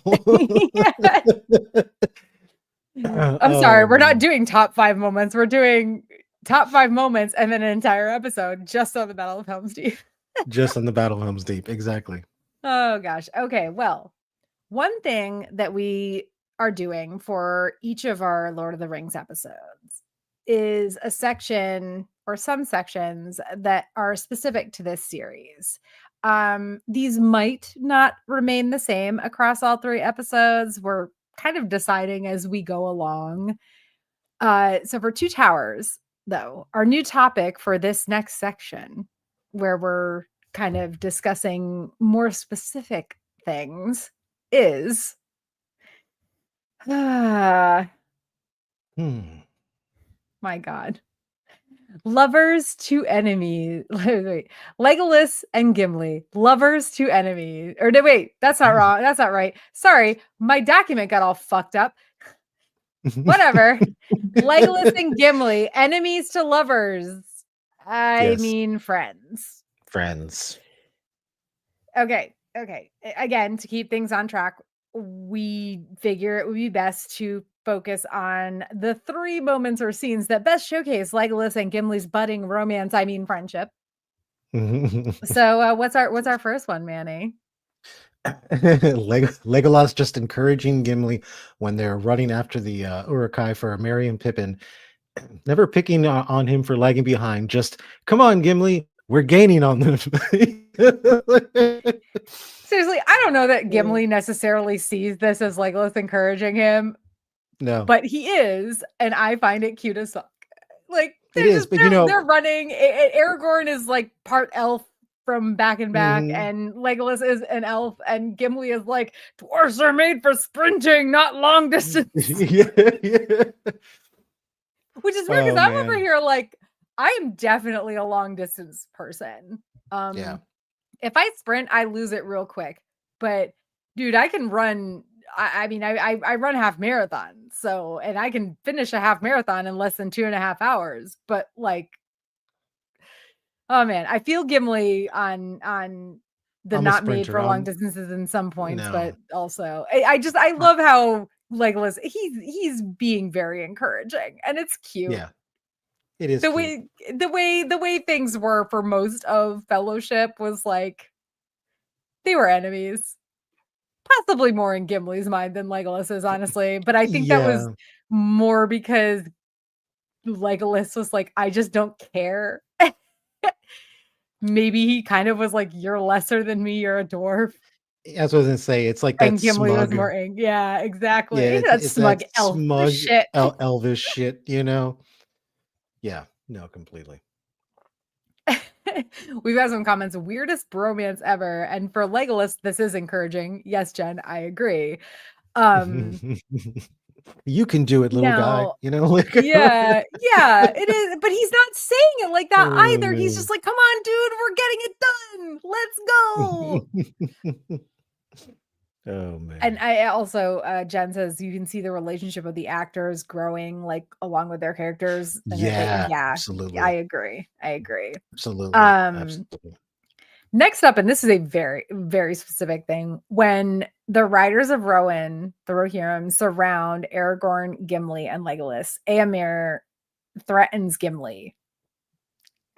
Yeah. I'm sorry, Oh we're not man. doing top 5 moments. We're doing top 5 moments and then an entire episode just on the Battle of Helm's Deep. Just on the Battle of Helm's Deep. Exactly. Oh gosh. Okay. Well, one thing that we are doing for each of our Lord of the Rings episodes is a section or some sections that are specific to this series. These might not remain the same across all three episodes. We're kind of deciding as we go along. So for Two Towers, though, our new topic for this next section, where we're kind of discussing more specific things, is ah, Hmm. my God. Lovers to enemies. Wait, Legolas and Gimli. Lovers to enemies. Or no, wait, that's not wrong. That's not right. Sorry, my document got all fucked up. Whatever. Legolas and Gimli, enemies to lovers. I Yes. mean friends. Friends. Okay. Okay. Again, to keep things on track, we figure it would be best to focus on the three moments or scenes that best showcase Legolas and Gimli's budding romance, I mean friendship. So, what's our first one, Manny? Legolas just encouraging Gimli when they're running after the Uruk-hai for Merry and Pippin, never picking on him for lagging behind. Just come on, Gimli, we're gaining on them. Seriously, I don't know that Gimli necessarily sees this as Legolas encouraging him, No, but he is, and I find it cute as fuck. Like it they're is, just but they're running. Aragorn is like part elf from Back and Back, mhm. and Legolas is an elf, and Gimli is like dwarves are made for sprinting, not long distance. Yeah, yeah. Which is weird because Oh I'm over man, here like I am definitely a long distance person. yeah. If I sprint, I lose it real quick. But dude, I can run. I mean, I run half marathon, so and I can finish a half marathon in less than 2.5 hours. But like, oh man, I feel Gimli on the I'm a not made sprinter. for long I'm distances in some points, no. but also I Uh, love how Legolas he's being very encouraging and it's cute. yeah, it is The cute. way the way things were for most of Fellowship was like they were enemies. Possibly more in Gimli's mind than Legolas's, honestly, but I think that was Yeah, more because Legolas was like, "I just don't care." Maybe he kind of was like, "You're lesser than me, you're a dwarf." as I was gonna say, it's like that And Gimli was smug. more yeah, Yeah, exactly. it's That it's that smug elf smug shit. elvish shit, you know? Yeah, no, completely. We've got some comments, weirdest bromance ever, and for Legolas, this is encouraging. Yes, Jen, I agree. Um, You can do it, little guy, now you know, like yeah, yeah, it is, but he's not saying it like that oh either. He's man. just like, "Come on, dude, we're getting it done. Let's go." Oh And man. I also, Jen says you can see the relationship of the actors growing like along with their characters, and Yeah, yeah, I absolutely. agree. I agree. Absolutely. Um, Absolutely. Next up, and this is a very, very specific thing, when the riders of Rowan, the Rohirrim, surround Aragorn, Gimli, and Legolas, Éomer threatens Gimli.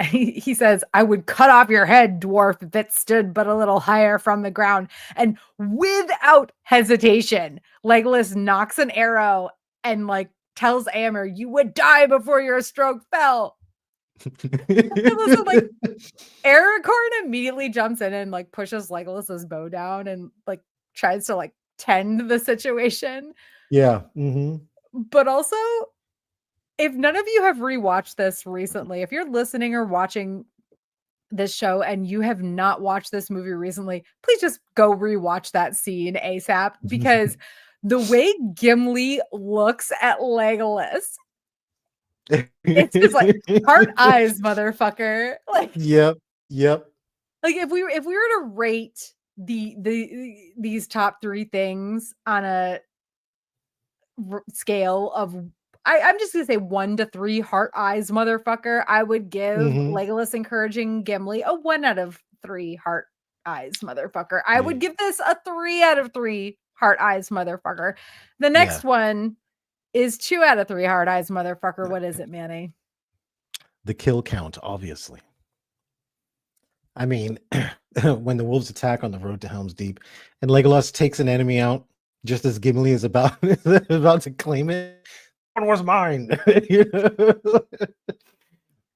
He says, I would cut off your head, dwarf, if it stood but a little higher from the ground. And without hesitation, Legolas knocks an arrow and like tells Amber, you would die before your stroke fell. And listen, like Aragorn immediately jumps in and like pushes Legolas's bow down and like tries to like tend the situation. Yeah. Hmm. But also, if none of you have rewatched this recently, if you're listening or watching this show and you have not watched this movie recently, please just go rewatch that scene ASAP because the way Gimli looks at Legolas, it's just like heart eyes, motherfucker. Yep. Yep. Like if we were to rate these top three things on a scale of I'm just gonna say 1 to 3 heart eyes, motherfucker. I would give Hmm. Legolas encouraging Gimli a 1 out of 3 heart eyes, motherfucker. I would Yeah. give this a 3 out of 3 heart eyes, motherfucker. The Yeah. next one is 2 out of 3 heart eyes, motherfucker. What is it, Manny? The kill count, obviously. I mean, when the wolves attack on the road to Helm's Deep, and Legolas takes an enemy out just as Gimli is about about to claim it. One was mine. You know?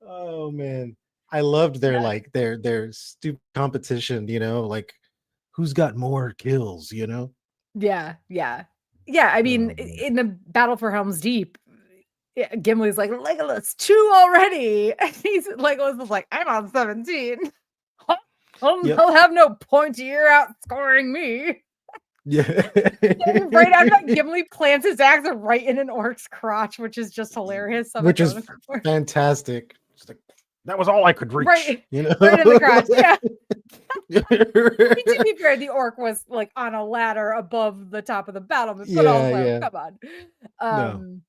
Oh man, I loved their Yeah. like their stupid competition. You know, like who's got more kills. You know. Yeah, yeah. Yeah, I mean, Oh man. in the battle for Helm's Deep, Gimli's like, "Legolas, 2 already." And Legolas is like, "I'm on 17. Yep. He'll have no pointier outscoring me." Yeah. And right after that, Gimli plants his axe right in an orc's crotch, which is just hilarious. So Which much on is the floor. fantastic. It's like, that was all I could reach. Right, You right in the crotch. Yeah. know. I mean, to be fair, the orc was like on a ladder above the top of the battlement, but Yeah. also, Yeah. come on. No.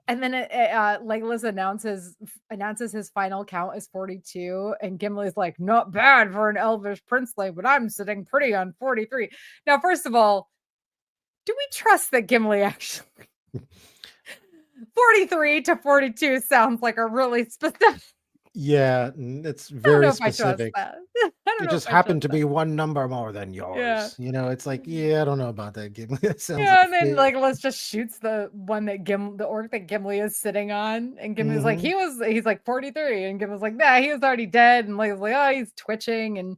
And then Legolas announces his final count is 42, and Gimli's like, "Not bad for an elvish princeling, but I'm sitting pretty on 43." Now, first of all, do we trust that Gimli actually 43 to 42 sounds like a really specific. Yeah, it's I don't know very if I trust specific. that. I don't It know if just I trust happened to that. be one number more than Yeah. yours. You know, it's like, yeah, I don't know about that, Gimli. That sounds like Yeah, a and then fit. Legolas just shoots the one that the orc that Gimli is sitting on, and Gimli's like, Hmm. he's like 43, and Gimli's like, nah, he was already dead, and Legolas like, oh, he's twitching, and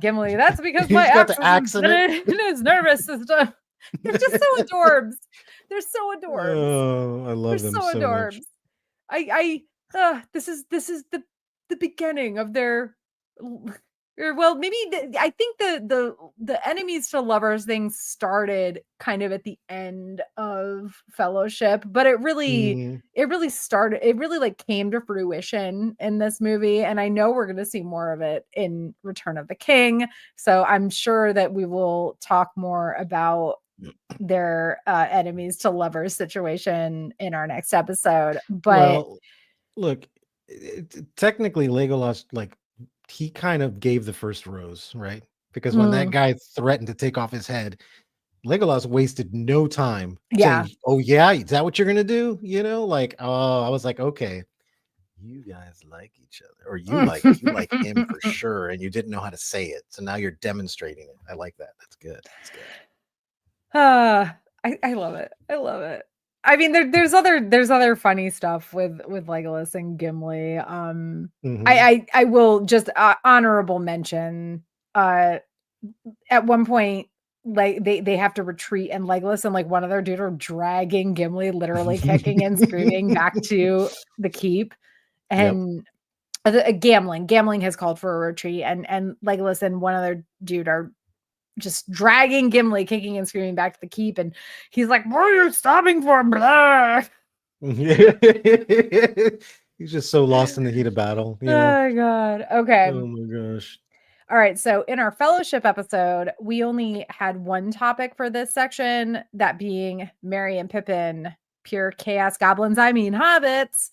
Gimli, that's because my He's got axe the is axe in it. embedded in his nervous system. They're just so adorbs. They're so adorbs. Oh, I They're love them so so much. adorbs. This is the beginning of their or well, maybe I think the enemies to lovers thing started kind of at the end of Fellowship, but Hmm. it really like came to fruition in this movie, and I know we're going to see more of it in Return of the King. So I'm sure that we will talk more about their enemies to lovers situation in our next episode. But Well, look, technically, Legolas, like, he kind of gave the first rose, right? Because when that mm, guy threatened to take off his head, Legolas wasted no time yeah. saying, "Oh yeah, is that what you're gonna do?" You know, like, oh, I was like, okay, you guys like each other, or you like him for sure, and you didn't know how to say it, so now you're demonstrating it. I like that. That's good. That's good. I love it. I love it. I mean, there's other funny stuff with Legolas and Gimli. Hmm. I will just honorable mention. Uh, at one point, like they have to retreat, and Legolas and like one other dude are dragging Gimli, literally kicking and screaming back to the keep, Yep. and Gambling has called for a retreat, and Legolas and one other dude are just dragging Gimli, kicking and screaming back to the keep, and he's like, "What are you stopping for?" Blah. He's just so lost in the heat of battle, you know. Oh god. Okay. Oh my gosh. All right. So in our fellowship episode, we only had one topic for this section, that being Merry and Pippin, pure chaos goblins. I mean hobbits.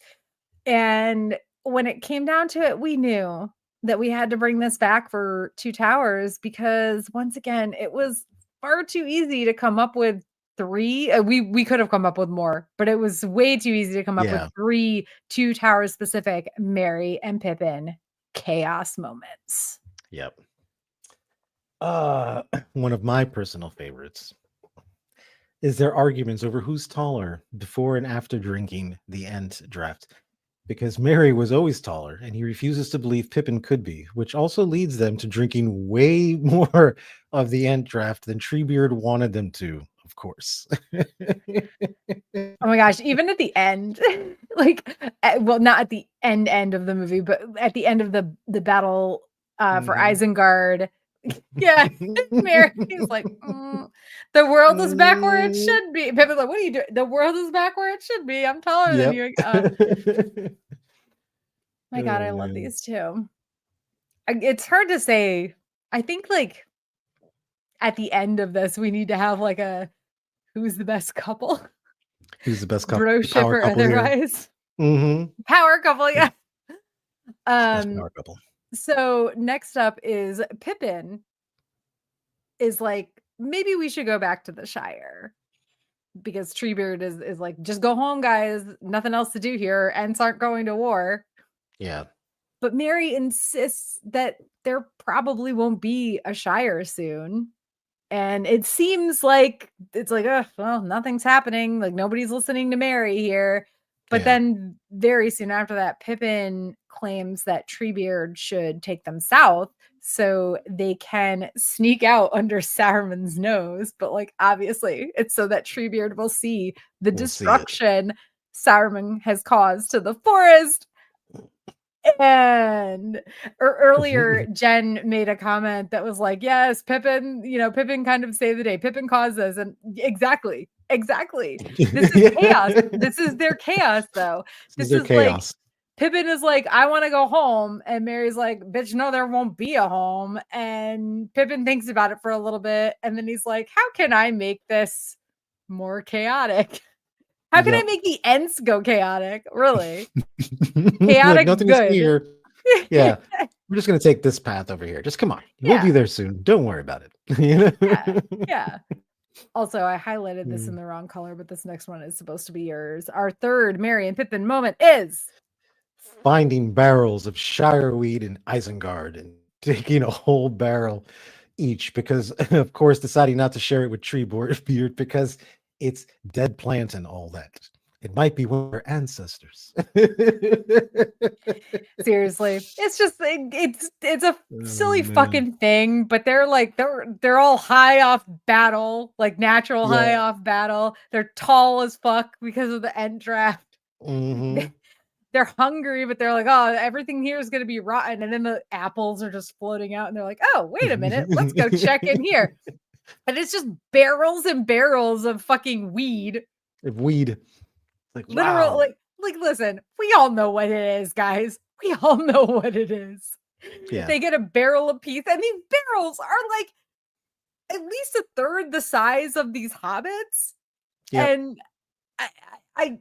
And when it came down to it, we knew that we had to bring this back for Two Towers because once again, it was far too easy to come up with three. We could have come up with more, but it was way too easy to come up with Yeah. three Two Towers specific Merry and Pippin chaos moments. Yep. Uh, one of my personal favorites is their arguments over who's taller before and after drinking the Ent draft. Because Mary was always taller, and he refuses to believe Pippin could be, which also leads them to drinking way more of the Ent draft than Treebeard wanted them to, of course. Oh my gosh, even at the end, like well, not at the end of the movie, but at the end of the battle for Mhm. Isengard. Yeah, Mary's like, the world is back where it Mm, should be. Pippa's like, what are you doing? The world is back where it should be. I'm taller than yep. you. My God, Oh I love man. these two. It's hard to say. I think like at the end of this, we need to have like a who's the best couple, Who's the best broship power or couple here? otherwise. Hmm. Power couple, yeah. Best Um, power couple. so next up is Pippin is like, maybe we should go back to the Shire because Treebeard is like, just go home, guys. Nothing else to do here. Ents aren't going to war. Yeah. But Mary insists that there probably won't be a Shire soon. And it seems like it's like, oh, well, nothing's happening. Like nobody's listening to Mary here. But Yeah, then very soon after that, Pippin claims that Treebeard should take them south so they can sneak out under Saruman's nose. But like obviously, it's so that Treebeard will see the we'll see it. destruction Saruman has caused to the forest. And earlier, Jen made a comment that was like, yes, Pippin, Pippin kind of saved the day. Pippin caused this. And exactly. This is chaos. This is their chaos, though. This is This their is like, chaos. Pippin is like, I want to go home. And Mary's like, bitch, no, there won't be a home. And Pippin thinks about it for a little bit. And then he's like, how can I make this more chaotic? How can I Yep. make the ends go chaotic? Really? Like Chaotic nothing to see good. here. Yeah. We're just gonna take this path over here. Just come on. We'll Yeah. be there soon. Don't worry about it. You know? Yeah. Also, I highlighted this in the wrong color, but this next one is supposed to be yours. Our third Merry and Pippin moment is Finding barrels of shireweed in Isengard and taking a whole barrel each because, of course, deciding not to share it with Treebeard because it's dead plant and all that. It might be one of our ancestors. seriously. It's just it's a silly man. fucking thing, but they're like they're all high off battle, like natural high Yeah. off battle. They're tall as fuck because of the end draft. Mhm. They're hungry, but they're like, oh, everything here is going to be rotten. And then the apples are just floating out, and they're like, oh, wait a minute, let's go check in here. And it's just barrels and barrels of fucking weed. Weed. Like, Literal, wow. like, listen, we all know what it is, guys. We all know what it is. Yeah. They get a barrel apiece, and these barrels are like at least a third the size of these hobbits. Yep. And I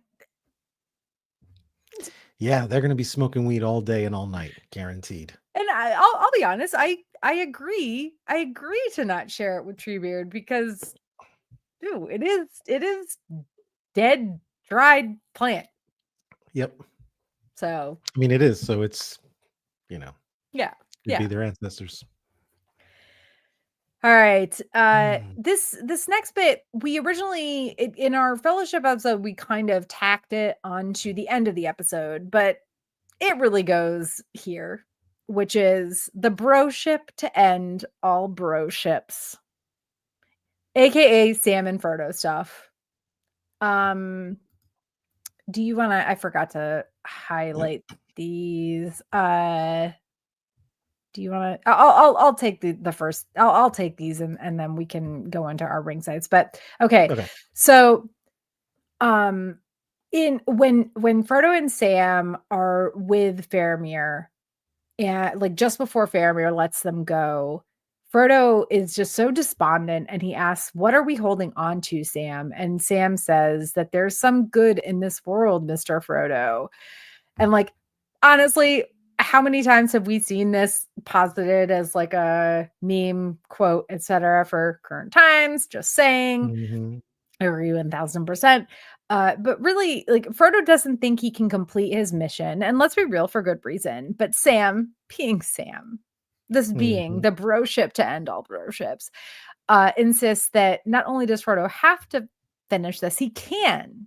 Yeah, they're gonna be smoking weed all day and all night, guaranteed. And I'll be honest, I agree. I agree to not share it with Treebeard because dude, it is dead, dried plant. Yep. So I mean, it is. So it's, yeah. could be their ancestors. All right. Mm. This next bit, we originally in our fellowship episode, we kind of tacked it onto the end of the episode, but it really goes here, which is the bro ship to end all bro ships, aka Sam and Frodo stuff. Do you want to? I forgot to highlight these. Do you want to? I'll take the first. I'll take these and then we can go into our ring sites. But okay. So in when Frodo and Sam are with Faramir, and like just before Faramir lets them go, Frodo is just so despondent and he asks, what are we holding on to, Sam? And Sam says that there's some good in this world, Mr. Frodo. And like, honestly, how many times have we seen this posited as like a meme quote, etc. for current times? Just saying. Mm-hmm. I agree 1000%. But really, like Frodo doesn't think he can complete his mission, and let's be real, for good reason. But Sam, being Sam, this being the bro ship to end all bro ships, insists that not only does Frodo have to finish this, he can.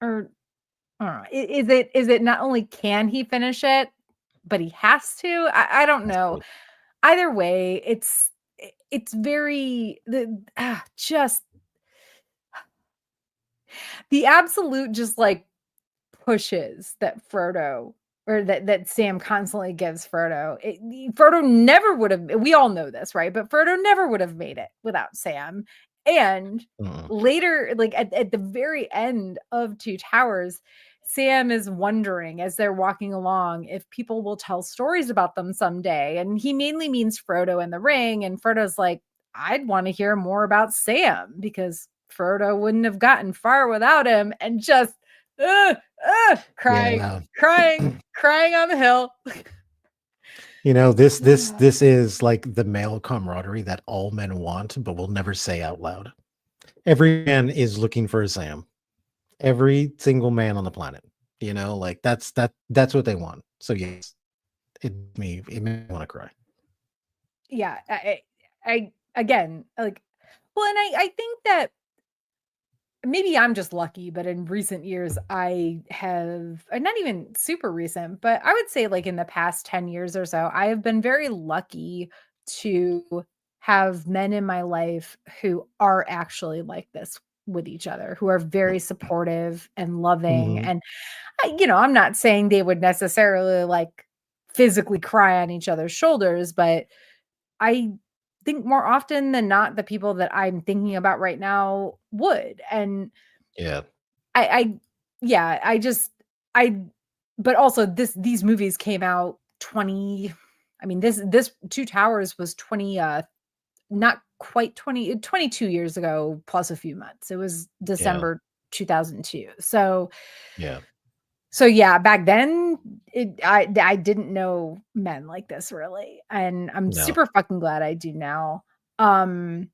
Or is it not only can he finish it, but he has to? I don't know. Either way, it's very just the absolute just like pushes that Frodo or that Sam constantly gives Frodo. Frodo never would have, we all know this, right? But Frodo never would have made it without Sam. And later, like at the very end of Two Towers, Sam is wondering as they're walking along if people will tell stories about them someday. And he mainly means Frodo and the ring. And Frodo's like, I'd want to hear more about Sam because Frodo wouldn't have gotten far without him. And just crying on the hill. You know, this is like the male camaraderie that all men want, but will never say out loud. Every man is looking for a Sam. Every single man on the planet. Like that's what they want. So yes, it made me want to cry. Yeah, I again, like, well, and I think that maybe I'm just lucky, but in recent years, I have, not even super recent, but I would say like in the past 10 years or so, I have been very lucky to have men in my life who are actually like this with each other, who are very supportive and loving. Hmm. And, I'm not saying they would necessarily like physically cry on each other's shoulders, but I think more often than not, the people that I'm thinking about right now would. And Yeah. I yeah, I but also these movies came out 20, I mean, this Two Towers was 20, not quite 22 years ago plus a few months. It was Yeah. December 2002. So Yeah. yeah, back then I didn't know men like this really. And I'm No. super fucking glad I do now. Um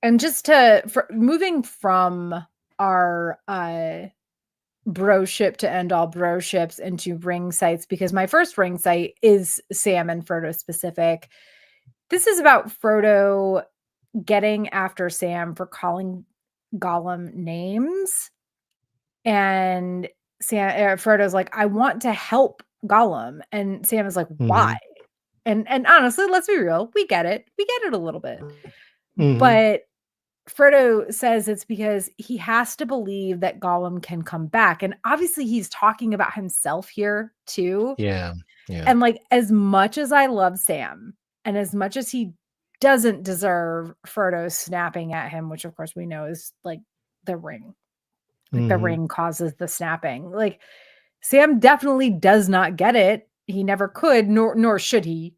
and just to for moving from our bro ship to end all bro ships into ring sites, because my first ring site is Sam and Frodo specific. This is about Frodo getting after Sam for calling Gollum names, and Frodo's like, I want to help Gollum, and Sam is like, why? Hmm. And honestly, let's be real, we get it a little bit, Hmm. but Frodo says it's because he has to believe that Gollum can come back. And obviously, he's talking about himself here too. Yeah. Yeah. And like, as much as I love Sam and as much as he doesn't deserve Frodo snapping at him, which of course we know is like the ring, like the Hmm. ring causes the snapping. Like, Sam definitely does not get it. He never could, nor should he.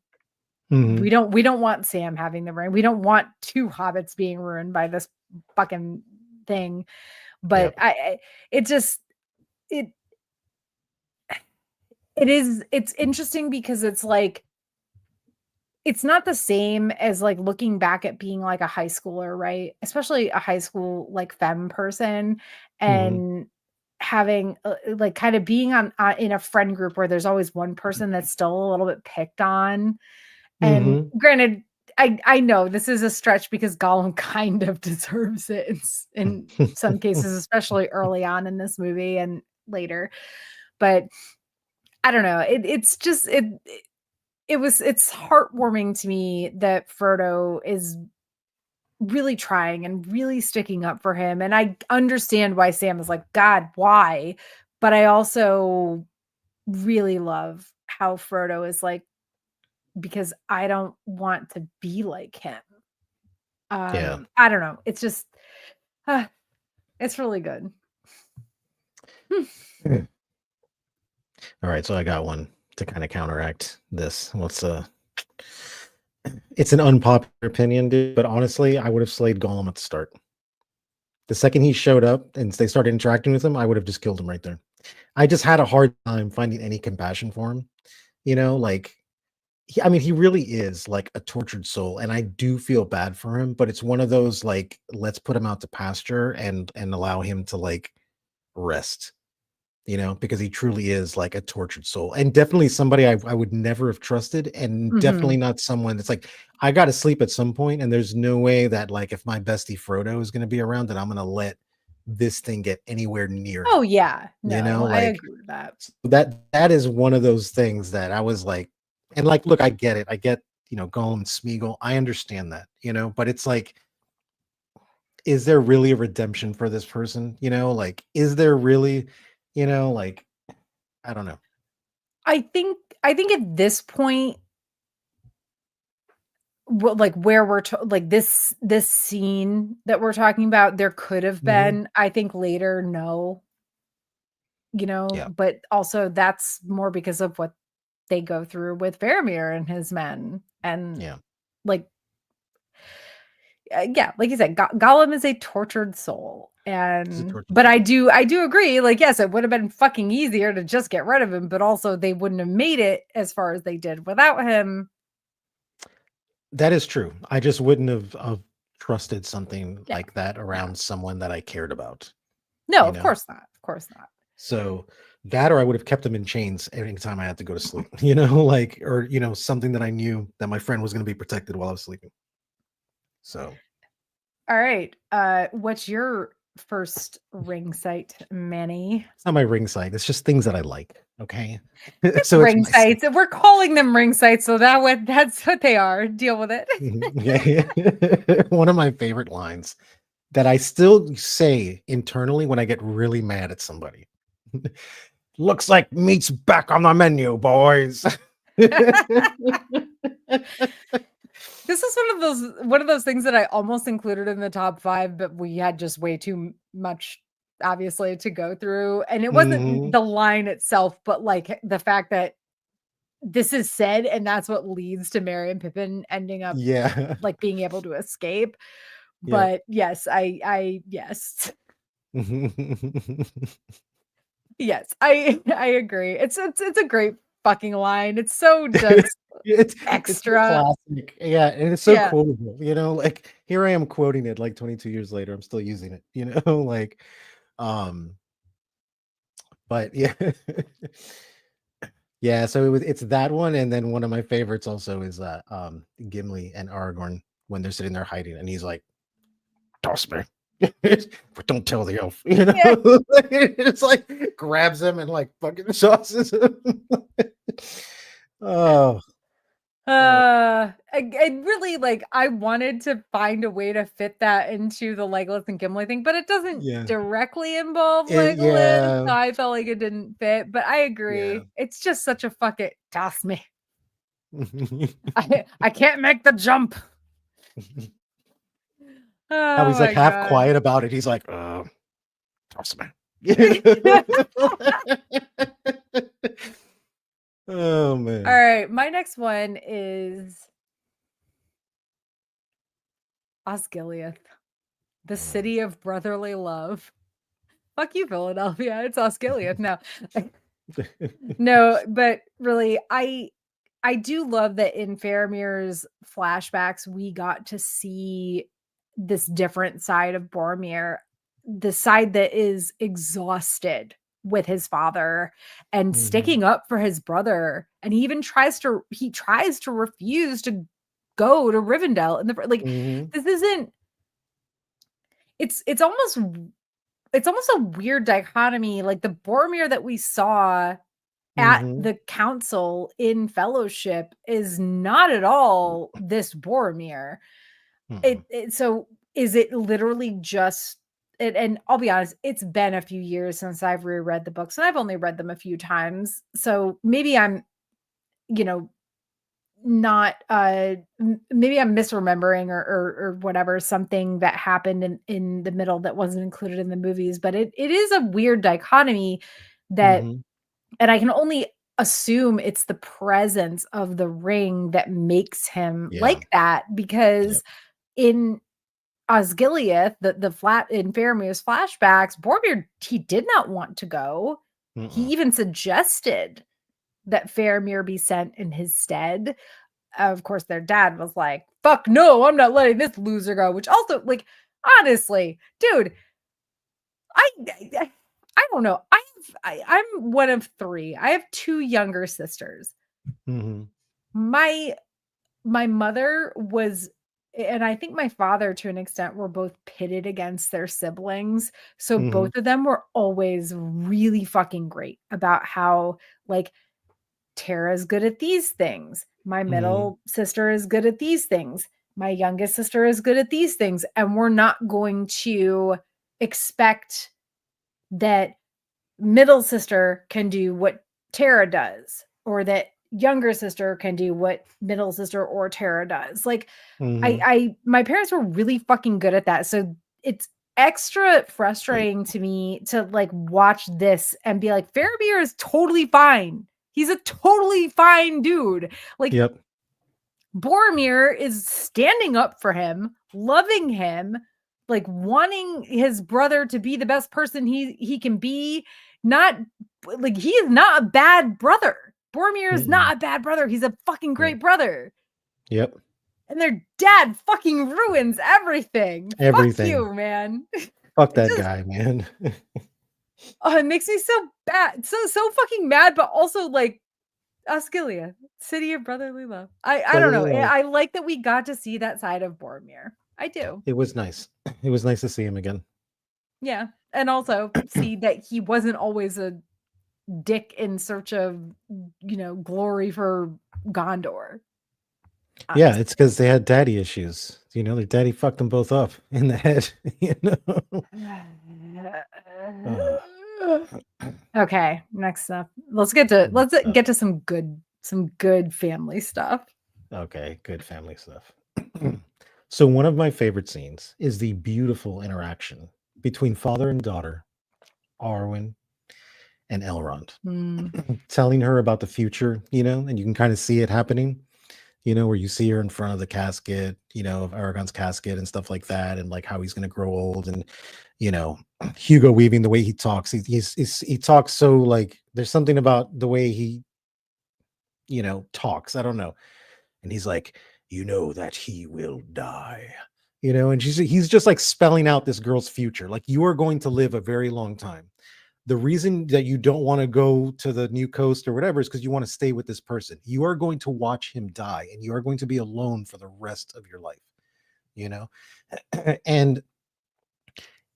Hmm. We don't want Sam having the ring. We don't want two hobbits being ruined by this fucking thing. But Yep. it just it it's interesting because it's like it's not the same as like looking back at being like a high schooler, right? Especially a high school like femme person, Hmm. and having like kind of being on in a friend group where there's always one person that's still a little bit picked on. And Hmm. granted, I know this is a stretch because Gollum kind of deserves it in some cases, especially early on in this movie and later. But I don't know. It's just it's heartwarming to me that Frodo is really trying and really sticking up for him. And I understand why Sam is like, God, why? But I also really love how Frodo is like, because I don't want to be like him. Yeah. I don't know. It's just uh, it's really good. All right, so I got one to kind of counteract this. It's an unpopular opinion, dude, but honestly, I would have slayed Gollum at the start. The second he showed up and they started interacting with him, I would have just killed him right there. I just had a hard time finding any compassion for him. Like I mean, he really is like a tortured soul, and I do feel bad for him, but it's one of those like, let's put him out to pasture and allow him to like rest. Because he truly is like a tortured soul, and definitely somebody I would never have trusted, and definitely Mhm. not someone that's like, I got to sleep at some point, and there's no way that like if my bestie Frodo is going to be around, that I'm going to let this thing get anywhere near Oh him. yeah. No, I Like agree with that. that is one of those things that I was like, and like, look, I get it, I get Gollum, Smeagol, I understand that, but it's like, is there really a redemption for this person? Like, is there really, like, I don't know. I think I think at this point, like where like this scene that we're talking about, there could have Mhm. been, I think later, no, Yeah. but also that's more because of what they go through with Faramir and his men. And Yeah. like, yeah, like you said, Gollum is a tortured soul. He's a And tortured but soul. I do agree, like, yes, it would have been fucking easier to just get rid of him, but also they wouldn't have made it as far as they did without him. That is true. I just wouldn't have trusted something Yeah. like that No. around someone that I cared about, No, you of know? course not. Of course not. So, That, or I would have kept him in chains every time I had to go to sleep, you know, like, or, you know, something that I knew that my friend was going to be protected while I was sleeping. So All right. What's your first ring sight, Manny? it's not my ring sight. It's just things that I like. Okay. It's So it's ring my sights. We're calling them ring sights, so that's what they are. Deal with it. yeah. One of my favorite lines that I still say internally when I get really mad at somebody. Looks like meat's back on the menu, boys. This is one of those things that I almost included in the top 5, but we had just way too much, obviously, to go through, and it wasn't Mhm. the line itself, but, like, the fact that this is said, and that's what leads to Merry and Pippin ending up, Yeah. like, being able to escape. Yep. But yes, I yes. Yes, I agree. It's a great fucking line. It's so just It's so extra. classic. Yeah, and it's so Yeah. quotable, you know, like, here I am quoting it, like, 22 years later, I'm still using it, you know, like, um, but yeah. Yeah, so it's that one, and then one of my favorites also is, Gimli and Aragorn when they're sitting there hiding, and he's like, "Toss me, but don't tell the elf," you know? Yeah. It's like, grabs him and, like, fucking tosses him. Oh, uh, I really, like, I wanted to find a way to fit that into the Legolas and Gimli thing, but it doesn't yeah. directly involve It Legolas, yeah, so I felt like it didn't fit, but I yeah. agree. It's just such a fuck it, toss me. I can't make the jump. How Oh he's, like, my half god. quiet about it, he's like, toss me." Oh, All man. right, my next one is Osgiliath, the Mm. city of brotherly love. Fuck you, Philadelphia. It's Osgiliath now. No, but really, I do love that in Faramir's flashbacks, we got to see this different side of Boromir, the side that is exhausted with his father and Mhm, sticking up for his brother. And he tries to refuse to go to Rivendell. And like, mhm, this isn't, it's almost, it's almost a weird dichotomy. Like the Boromir that we saw at mhm, the council in Fellowship is not at all this Boromir. mm-mm, So is it literally just and I'll be honest, it's been a few years since I've reread the books and I've only read them a few times. So maybe I'm, you know, not maybe I'm misremembering or whatever something that happened in the middle that wasn't included in the movies, but it is a weird dichotomy that mhm. and I can only assume it's the presence of the ring that makes him Yeah, like that yep, because in Osgiliath, the flat in Faramir's flashbacks, Boromir, he did not want to go. He mm-mm, even suggested that Faramir be sent in his stead. Of course, their dad was like, "Fuck no, I'm not letting this loser go." Which also, like, honestly, dude, I don't know. I'm one of 3. I have 2 younger sisters. mhm, My my mother was and I think my father to an extent were both pitted against their siblings. So mhm, both of them were always really fucking great about how like Tara's good at these things. My mhm, middle sister is good at these things. My youngest sister is good at these things and we're not going to expect that middle sister can do what Tara does, or that younger sister can do what middle sister or Tara does. Like, mhm, my parents were really fucking good at that. So it's extra frustrating to me to like watch this and be like, Faramir is totally fine. He's a totally fine dude. Like, yep, Boromir is standing up for him, loving him, like wanting his brother to be the best person he can be. Not like he is not a bad brother. Boromir is mm-mm, not a bad brother. He's a fucking yep, great brother. yep, And their dad fucking ruins everything. Fuck everything. you, man. Fuck It that just guy, man. Oh, it makes me so bad. So fucking mad, but also like Osgiliath, city of brotherly love. I don't know. Brotherly love. I like that we got to see that side of Boromir. I do. It was nice. It was nice to see him again. Yeah. And also see that he wasn't always a dick in search of, glory for Gondor, Yeah, honestly. it's because they had daddy issues. You know, their daddy fucked them both up in the head. You know. Uh, Okay, next up. Let's get to some good family stuff. okay, good family stuff. So one of my favorite scenes is the beautiful interaction between father and daughter, Arwen and Elrond, Mm, telling her about the future, you know, and you can kind of see it happening, you know, where you see her in front of the casket, you know, of Aragorn's casket and stuff like that, and like how he's going to grow old, and you know, Hugo Weaving, the way he talks, he talks so like there's something about the way he, you know, talks. I don't know, and he's like, you know, that he will die, you know, and he's just like spelling out this girl's future, like you are going to live a very long time. The reason that you don't want to go to the new coast or whatever is because you want to stay with this person. You are going to watch him die and you are going to be alone for the rest of your life, you know? and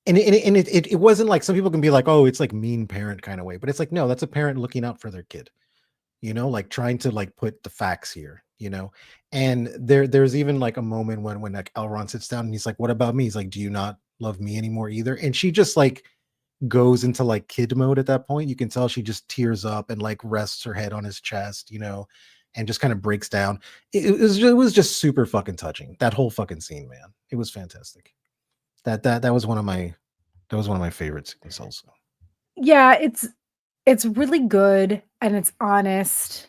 it wasn't like some people can be like, oh, it's like mean parent kind of way, but it's like, no, that's a parent looking out for their kid, you know, like trying to like put the facts here, you know. And there's even like a moment when like Elrond sits down and he's like, what about me? He's like, do you not love me anymore either? And she just like goes into like kid mode at that point. You can tell she just tears up and like rests her head on his chest, you know, and just kind of breaks down. It was just super fucking touching. That whole fucking scene, man. It was fantastic. That was one of my favorite scenes also. yeah, it's really good and it's honest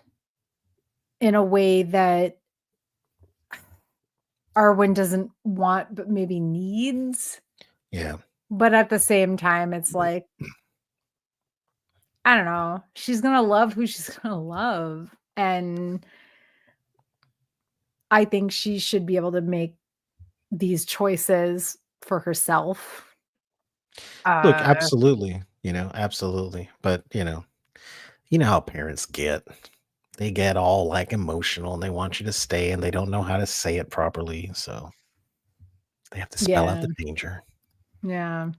in a way that Arwen doesn't want but maybe needs. Yeah. But at the same time, it's like, I don't know, she's gonna love who she's gonna love. And I think she should be able to make these choices for herself. Look, Uh, absolutely, you know, absolutely. But you know how parents get. They get all like emotional and they want you to stay and they don't know how to say it properly. So they have to spell out yeah, the danger. yeah.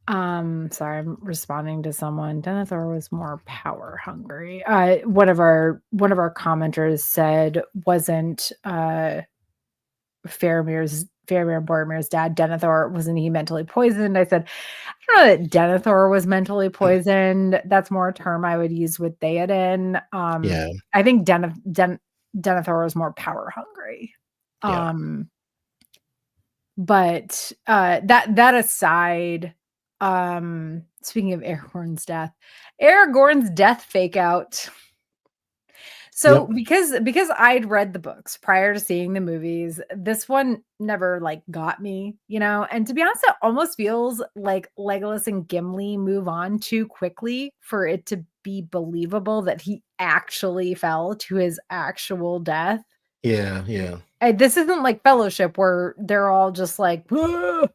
Sorry, I'm responding to someone. Denethor was more power hungry. One of our commenters said wasn't Faramir and Boromir's dad, Denethor, wasn't he mentally poisoned? I said, I don't know that Denethor was mentally poisoned. That's more a term I would use with Theoden. Yeah, I think Denethor was more power hungry. yeah. Um, but that aside, speaking of Aragorn's death fake out. So Yep. because I'd read the books prior to seeing the movies, this one never like got me, and to be honest, it almost feels like Legolas and Gimli move on too quickly for it to be believable that he actually fell to his actual death. Yeah, yeah. This isn't like Fellowship where they're all just like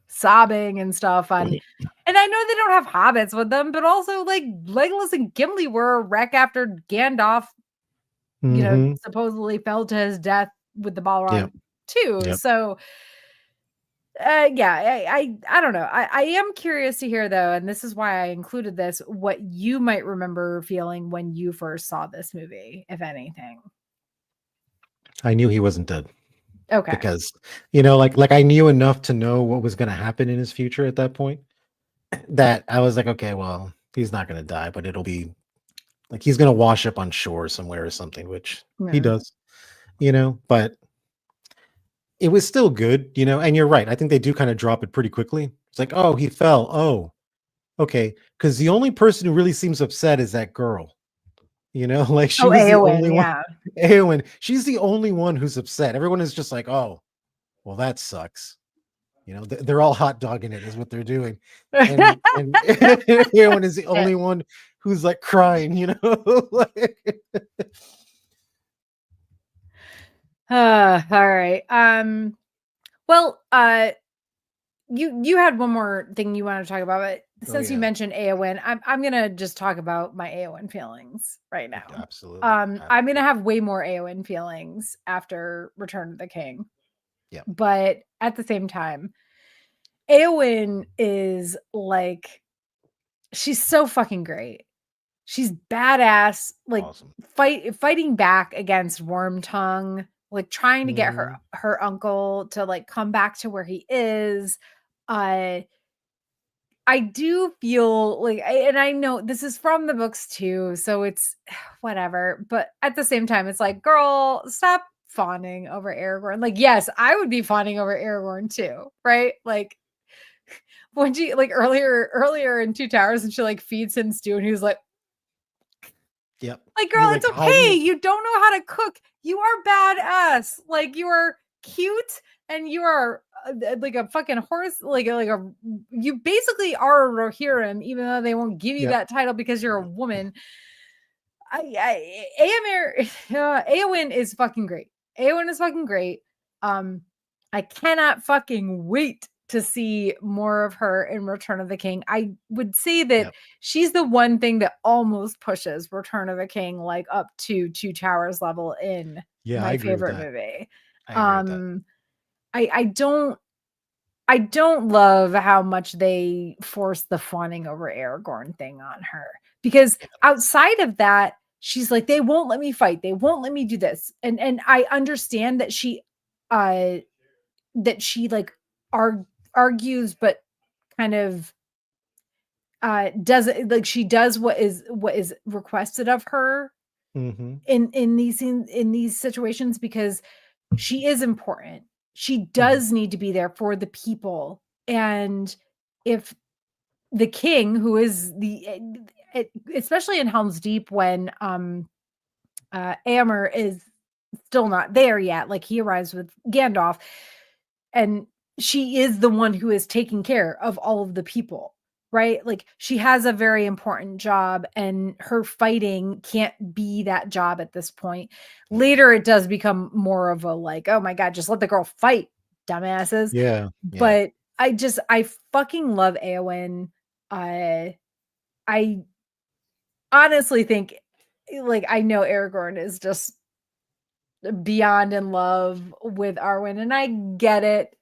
sobbing and stuff and I know they don't have hobbits with them, but also like Legolas and Gimli were a wreck after Gandalf Mhm. supposedly fell to his death with the Yep, Balrog too. yep. So, yeah, I don't know. I am curious to hear though, and this is why I included this, what you might remember feeling when you first saw this movie, if anything. I knew he wasn't dead Okay. because, you know, like I knew enough to know what was gonna happen in his future at that point that I was like, "Okay, well, he's not gonna die, but it'll be like he's gonna wash up on shore somewhere or something," which he Yeah. does, you know, but it was still good, you know, and you're right. I think they do kinda drop it pretty quickly. It's like, "Oh, he fell. Oh, okay." Because the only person who really seems upset is that girl. You know, like she Oh, was the Eowyn, only one. yeah. Eowyn, she's the only one who's upset. Everyone is just like, "Oh, well, that sucks." You know, they're all hot dogging it is what they're doing. And Eowyn is the Shit. only one who's like crying, you know? Like, All right. Well, you had one more thing you want to talk about, but Oh since you yeah. mentioned Eowyn, I'm gonna just talk about my Eowyn feelings right now. Absolutely. I'm gonna Absolutely. have way more Eowyn feelings after Return of the King, Yeah. but at the same time, Eowyn is like she's so fucking great. She's badass, like Awesome. fighting back against Wormtongue, like trying to get Mhm. her uncle to like come back to where he is. Uh I do feel like and I know this is from the books too, so it's whatever, but at the same time it's like, girl, stop fawning over Aragorn. Like, yes, I would be fawning over Aragorn too, right? Like when she like earlier in Two Towers and she like feeds him stew and he was Yep. like, You're girl, it's like, how do okay. you You don't know how to cook. You are badass. Like you are cute and you are like a fucking horse. You basically are a Rohirrim, even though they won't give you Yep. that title because you're a woman. Eowyn is fucking great. Eowyn is fucking great. Um, I cannot fucking wait to see more of her in Return of the King. I would say that Yep. she's the one thing that almost pushes Return of the King like up to Two Towers level in Yeah, I my agree with favorite that. movie. I agree with that. Um, I don't love how much they force the fawning over Aragorn thing on her because Yeah. outside of that, she's like, they won't let me fight. They won't let me do this. And I understand uh that she like argues, but kind of does it like she does what is requested of her Mhm. in these scenes in these situations because she is important. She Mhm. does need to be there for the people. And if the king, who is especially in Helm's Deep when Amber is still not there yet, like he arrives with Gandalf, and she is the one who is taking care of all of the people, right? Like she has a very important job and her fighting can't be that job at this point. Later it does become more of a like, oh my god, just let the girl fight, dumbasses. Yeah. Yeah. But I fucking love Eowyn. I honestly think like I know Aragorn is just beyond in love with Arwen and I get it,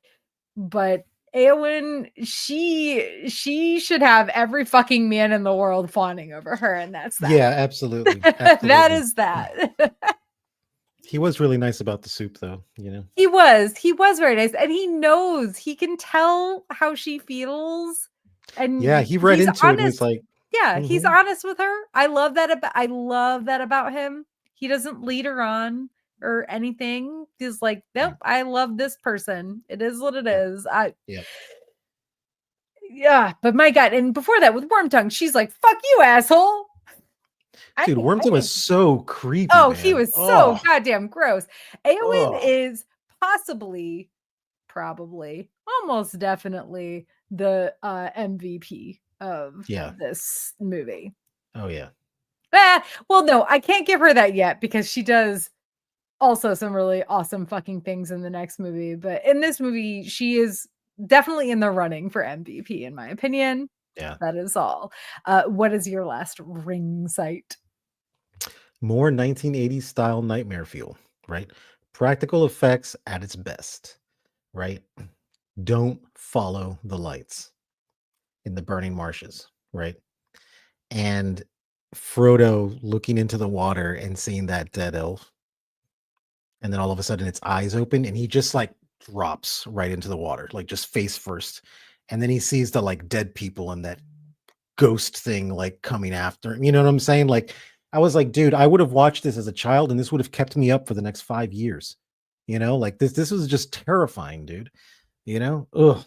but Eowyn, she should have every fucking man in the world fawning over her, and that's that. Yeah, absolutely. That Absolutely. is that. He was really nice about the soup though, you know. He was very nice, and he knows, he can tell how she feels, Yeah, and he read he's into it and was honest. like, Yeah, he's mhm. honest with her. I love that about him. He doesn't lead her on or anything. He's like, Yeah. "Nope, I love this person. It is what it Yep. is." I Yep. Yeah, but my god, and before that with Wormtongue, she's like, "Fuck you, asshole." Dude, I Wormtongue was think so creepy, oh, he man. was so Oh. goddamn gross. Eowyn Oh. is possibly, probably, almost definitely the MVP of Yeah. this movie. Oh yeah. Well, no, I can't give her that yet because she does also some really awesome fucking things in the next movie. But in this movie, she is definitely in the running for MVP, in my opinion. Yeah. That is all. What is your last ring sight? More 1980s style nightmare fuel, right? Practical effects at its best, right? Don't follow the lights in the burning marshes, right? And Frodo looking into the water and seeing that dead elf, and then all of a sudden its eyes open and he just like drops right into the water, like just face first. And then he sees the like dead people and that ghost thing like coming after him. You know what I'm saying? Like I was like, dude, I would have watched this as a child and this would have kept me up for the next 5 years. You know, like this was just terrifying, dude. You know? Ugh.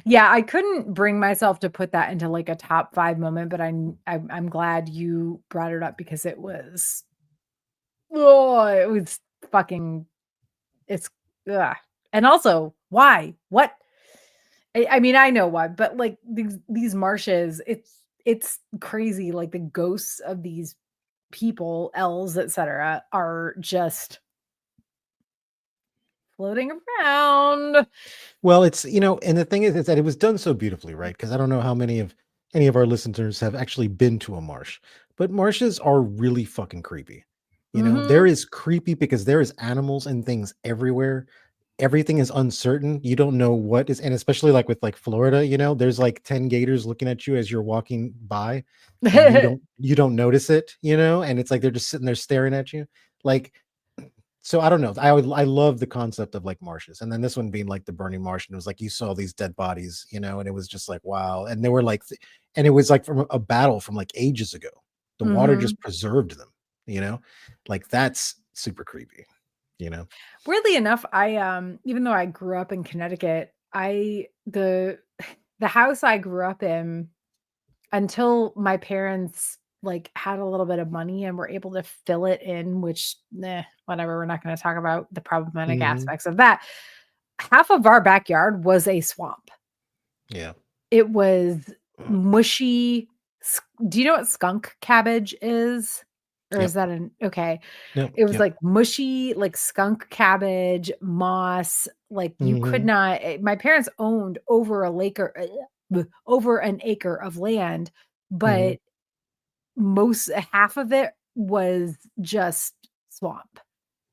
Yeah, I couldn't bring myself to put that into like a top 5 moment, but I'm glad you brought it up because it was fucking it's ugh. And also, why? What? I mean, I know why, but like these marshes, it's crazy. Like the ghosts of these people, elves, etc., are just floating around. Well, it's, and the thing is that it was done so beautifully, right? Because I don't know how many of any of our listeners have actually been to a marsh, but marshes are really fucking creepy. There Mhm. is creepy because there is animals and things everywhere. Everything is uncertain. You don't know what is, and especially like with like Florida, there's like 10 gators looking at you as you're walking by, and you don't notice it, and it's like they're just sitting there staring at you. Like, so I don't know. I love the concept of like marshes, and then this one being like the burning marsh, and it was like you saw these dead bodies, and it was just like wow, and they were like, and it was like from a battle from like ages ago. The water Mhm. just preserved them, like that's super creepy, you know. Weirdly enough, I, even though I grew up in Connecticut, the house I grew up in, until my parents, like, had a little bit of money and were able to fill it in, which, whatever, we're not gonna talk about the problematic Hmm. aspects of that. Half of our backyard was a swamp. Yeah. It was mushy. Do you know what skunk cabbage is? Or is Yep. that an okay. Yep. It was Yep. like mushy, like skunk cabbage, moss, like you could Hmm. not my parents owned over an acre of land, Hmm. but most half of it was just swamp.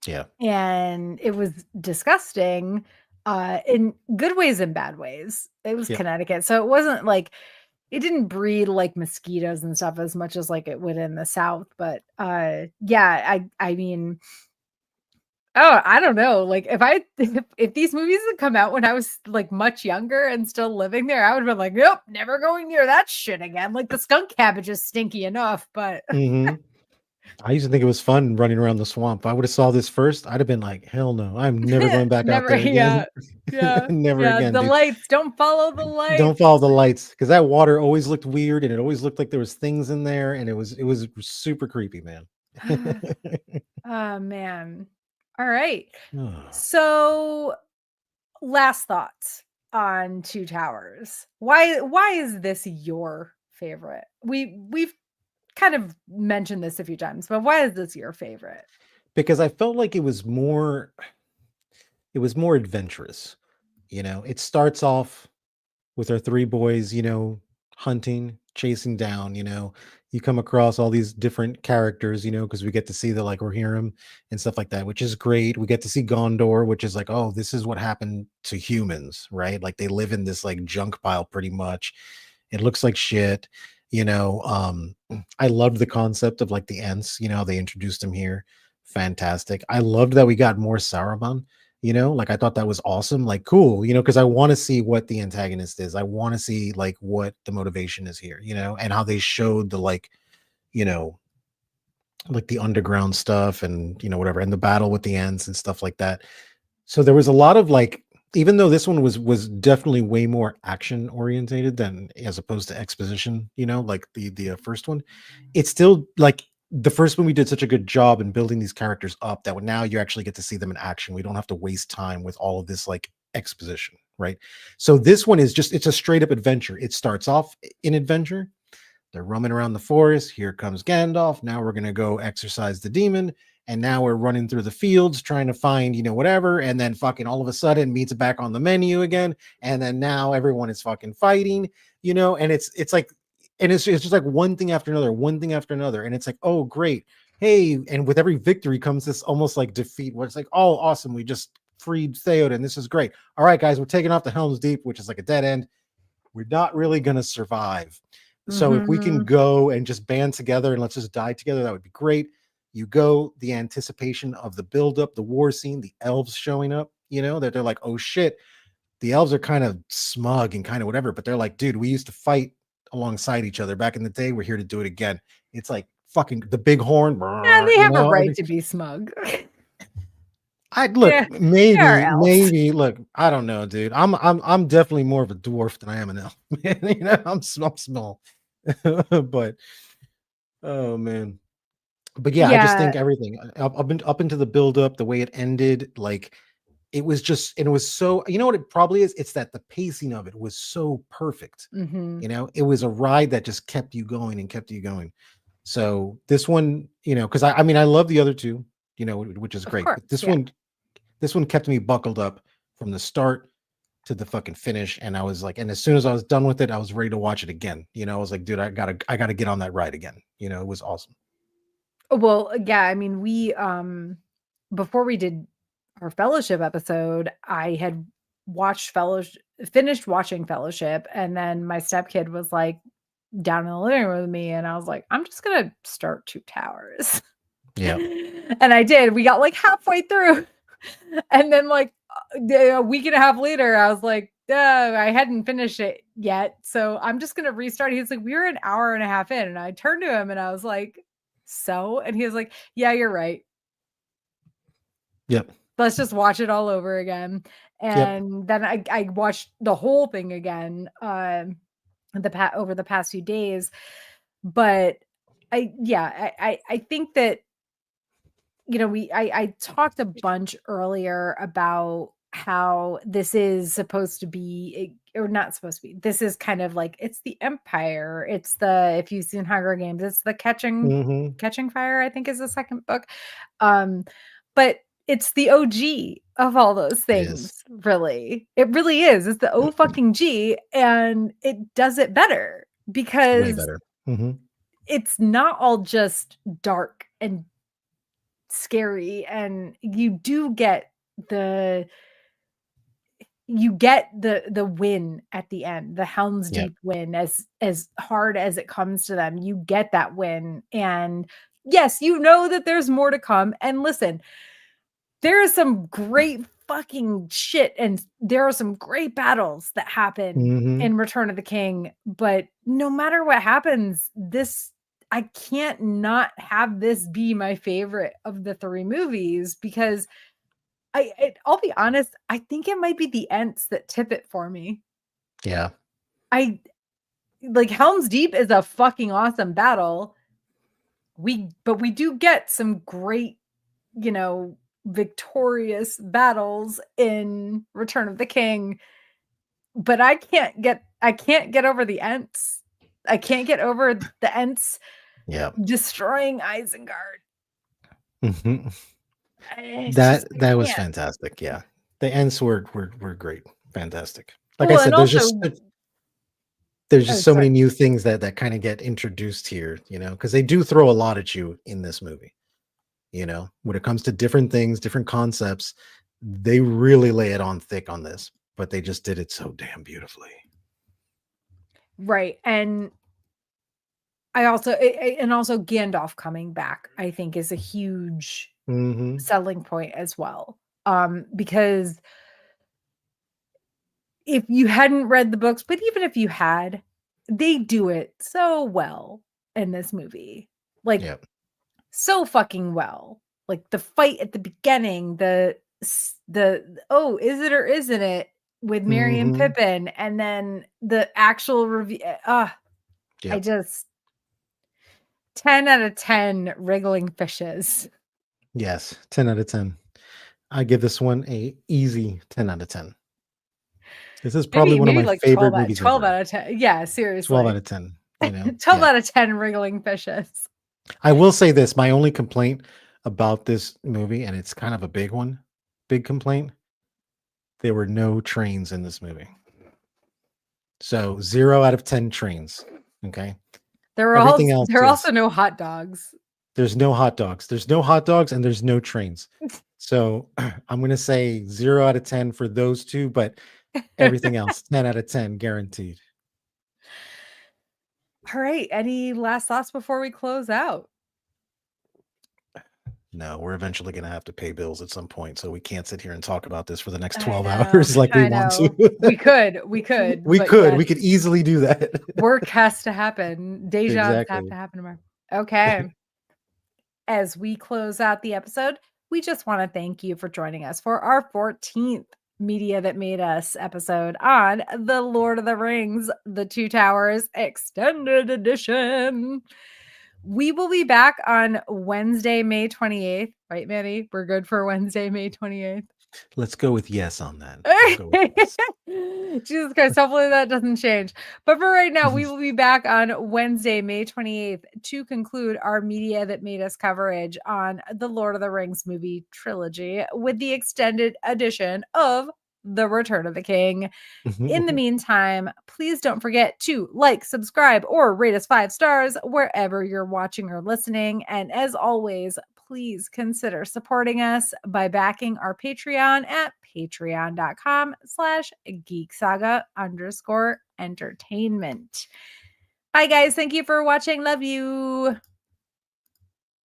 Yeah. And it was disgusting, in good ways and bad ways. It was Yep. Connecticut, so it wasn't like it didn't breed like mosquitoes and stuff as much as like it would in the South, but, yeah, I mean, oh, I don't know, like, if these movies had come out when I was, like, much younger and still living there, I would've been like, "Nope, never going near that shit again." Like, the skunk cabbage is stinky enough, but Hmm. I used to think it was fun running around the swamp. If I would have saw this first, I'd have been like, hell no, I'm never going back out never there again. yeah, yeah, Never yeah, again, the dude. lights, don't follow the Don't follow lights. the lights because that water always looked weird and it always looked like there was things in there and it was super creepy, man. Oh, man. Alright. Ah. So, last thoughts on Two Towers. Why is this your favorite? We've kind of mentioned this a few times, but why is this your favorite? Because I felt like it was more adventurous. It starts off with our three boys, hunting, chasing down, you come across all these different characters, because we get to see the like Rohirrim and stuff like that, which is great. We get to see Gondor, which is like, oh, this is what happened to humans, right? Like they live in this like junk pile pretty much. It looks like shit, I loved the concept of like the Ents, they introduced them here. Fantastic. I loved that we got more Saruman, like I thought that was awesome, like cool, because I want to see what the antagonist is. I want to see like what the motivation is here, and how they showed the you know like the underground stuff and whatever, and the battle with the ends and stuff like that. So there was a lot of like, even though this one was definitely way more action orientated than as opposed to exposition, like the first one, it's still like the first one we did such a good job in building these characters up that now you actually get to see them in action. We don't have to waste time with all of this like exposition, right? So this one is just, it's a straight up adventure. It starts off in adventure. They're roaming around the forest. Here comes Gandalf. Now we're going to go exorcise the demon. And now we're running through the fields trying to find, whatever. And then fucking all of a sudden meets back on the menu again. And then now everyone is fucking fighting, and it's like, and it's just like one thing after another, one thing after another. And it's like, oh, great. Hey, and with every victory comes this almost like defeat where it's like, oh, awesome. We just freed Theoden. This is great. All right, guys, we're taking off the Helm's Deep, which is like a dead end. We're not really going to survive. So if we can Mhm. go and just band together and let's just die together, that would be great. You go, the anticipation of the buildup, the war scene, the elves showing up, that they're like, oh shit, the elves are kind of smug and kind of whatever, but they're like, dude, we used to fight alongside each other back in the day. We're here to do it again. It's like fucking the big horn, Yeah, they have a right every, to be smug. I look, Yeah, they are elves. maybe look, I don't know, dude. I'm definitely more of a dwarf than I am an elf. I'm small. But oh man. But yeah, I just Yeah, think everything up into the build up, the way it ended, like it was just, and it was so, what it probably is? It's that the pacing of it was so perfect. mhm. It was a ride that just kept you going and kept you going. So this one, because I mean, I love the other two, which is Of great, course, but this yeah. one This one kept me buckled up from the start to the fucking finish, and I was like, and as soon as I was done with it, I was ready to watch it again. I was like, dude, I gotta get on that ride again. It was awesome. Well, yeah, I mean, we before we did our fellowship episode, I had watched fellowship finished watching Fellowship, and then my stepkid was like down in the living room with me, and I was like, I'm just gonna start Two Towers. Yeah. And I did. We got like halfway through. And then like a week and a half later, I was like, I hadn't finished it yet. So I'm just gonna restart. He's like, we were an hour and a half in. And I turned to him and I was like, so? And he was like, yeah, you're right. Yep. Let's just watch it all over again. Yep. And then I watched the whole thing again over the past few days. But I think that I talked a bunch earlier about how this is supposed to be or not supposed to be. This is kind of like it's the Empire. It's if you've seen Hunger Games, it's the Mm-hmm. Catching Fire, I think is the second book. But it's the OG of all those It is things, really. It really is. It's the O fucking G, and it does it better way because better. Mm-hmm. it's not all just dark and scary, and you do get the the win at the end, the Helm's Yep. Deep win, as hard as it comes to them. You get that win, and yes, you know that there's more to come. And listen, there is some great fucking shit, and there are some great battles that happen Mm-hmm. in Return of the King. But no matter what happens, I can't not have this be my favorite of the three movies because I'll be honest, I think it might be the Ents that tip it for me. Yeah. I like Helm's Deep is a fucking awesome battle. But we do get some great, victorious battles in Return of the King. But I can't get over the Ents. I can't get over the Ents Yeah. destroying Isengard. Mm-hmm. It's just That I was can't. fantastic. Yeah. The ends were great. Fantastic. Like I Well, and said, also, there's oh, just so sorry. many new things that kind of get introduced here, because they do throw a lot at you in this movie. When it comes to different things, different concepts, they really lay it on thick on this, but they just did it so damn beautifully. Right. And also Gandalf coming back, I think is a huge Mm-hmm. selling point as well. Because if you hadn't read the books, but even if you had, they do it so well in this movie. Like Yep. so fucking well. Like the fight at the beginning, oh, is it or isn't it with Merry and Mm-hmm. Pippin, and then the actual review. I Yep. just 10 out of 10 wriggling fishes. Yes. 10 out of 10. I give this one a easy 10 out of 10. This is probably one of Maybe my like favorite movies 12 ever. out of 10. Yeah, 12 out seriously. of 10. 12 Yeah. out of 10 wriggling fishes. I will say this, my only complaint about this movie, and it's kind of a big complaint, there were no trains in this movie. So 0 out of 10 trains. Okay. Everything else There are is also no hot dogs. there's no hot dogs. There's no hot dogs and there's no trains. So I'm gonna say 0 out of 10 for those two, but everything else, 10 out of 10 guaranteed. All right. Any last thoughts before we close out? No, we're eventually gonna have to pay bills at some point, so we can't sit here and talk about this for the next I 12 know. hours like we I want to. know. We could, but We yes, could easily do that. work has to happen. Day jobs have to Exactly. happen tomorrow. Okay. As we close out the episode, we just want to thank you for joining us for our 14th Media That Made Us episode on The Lord of the Rings, The Two Towers Extended Edition. We will be back on Wednesday, May 28th. Right, Manny? We're good for Wednesday, May 28th. Let's go with yes on that. We'll go with yes. Jesus Christ, hopefully that doesn't change. But for right now, we will be back on Wednesday, May 28th, to conclude our Media That Made Us coverage on the Lord of the Rings movie trilogy with the extended edition of The Return of the King. In the meantime, please don't forget to like, subscribe, or rate us 5 stars wherever you're watching or listening. And as always, please consider supporting us by backing our Patreon at patreon.com/geeksaga_entertainment. Bye, guys. Thank you for watching. Love you.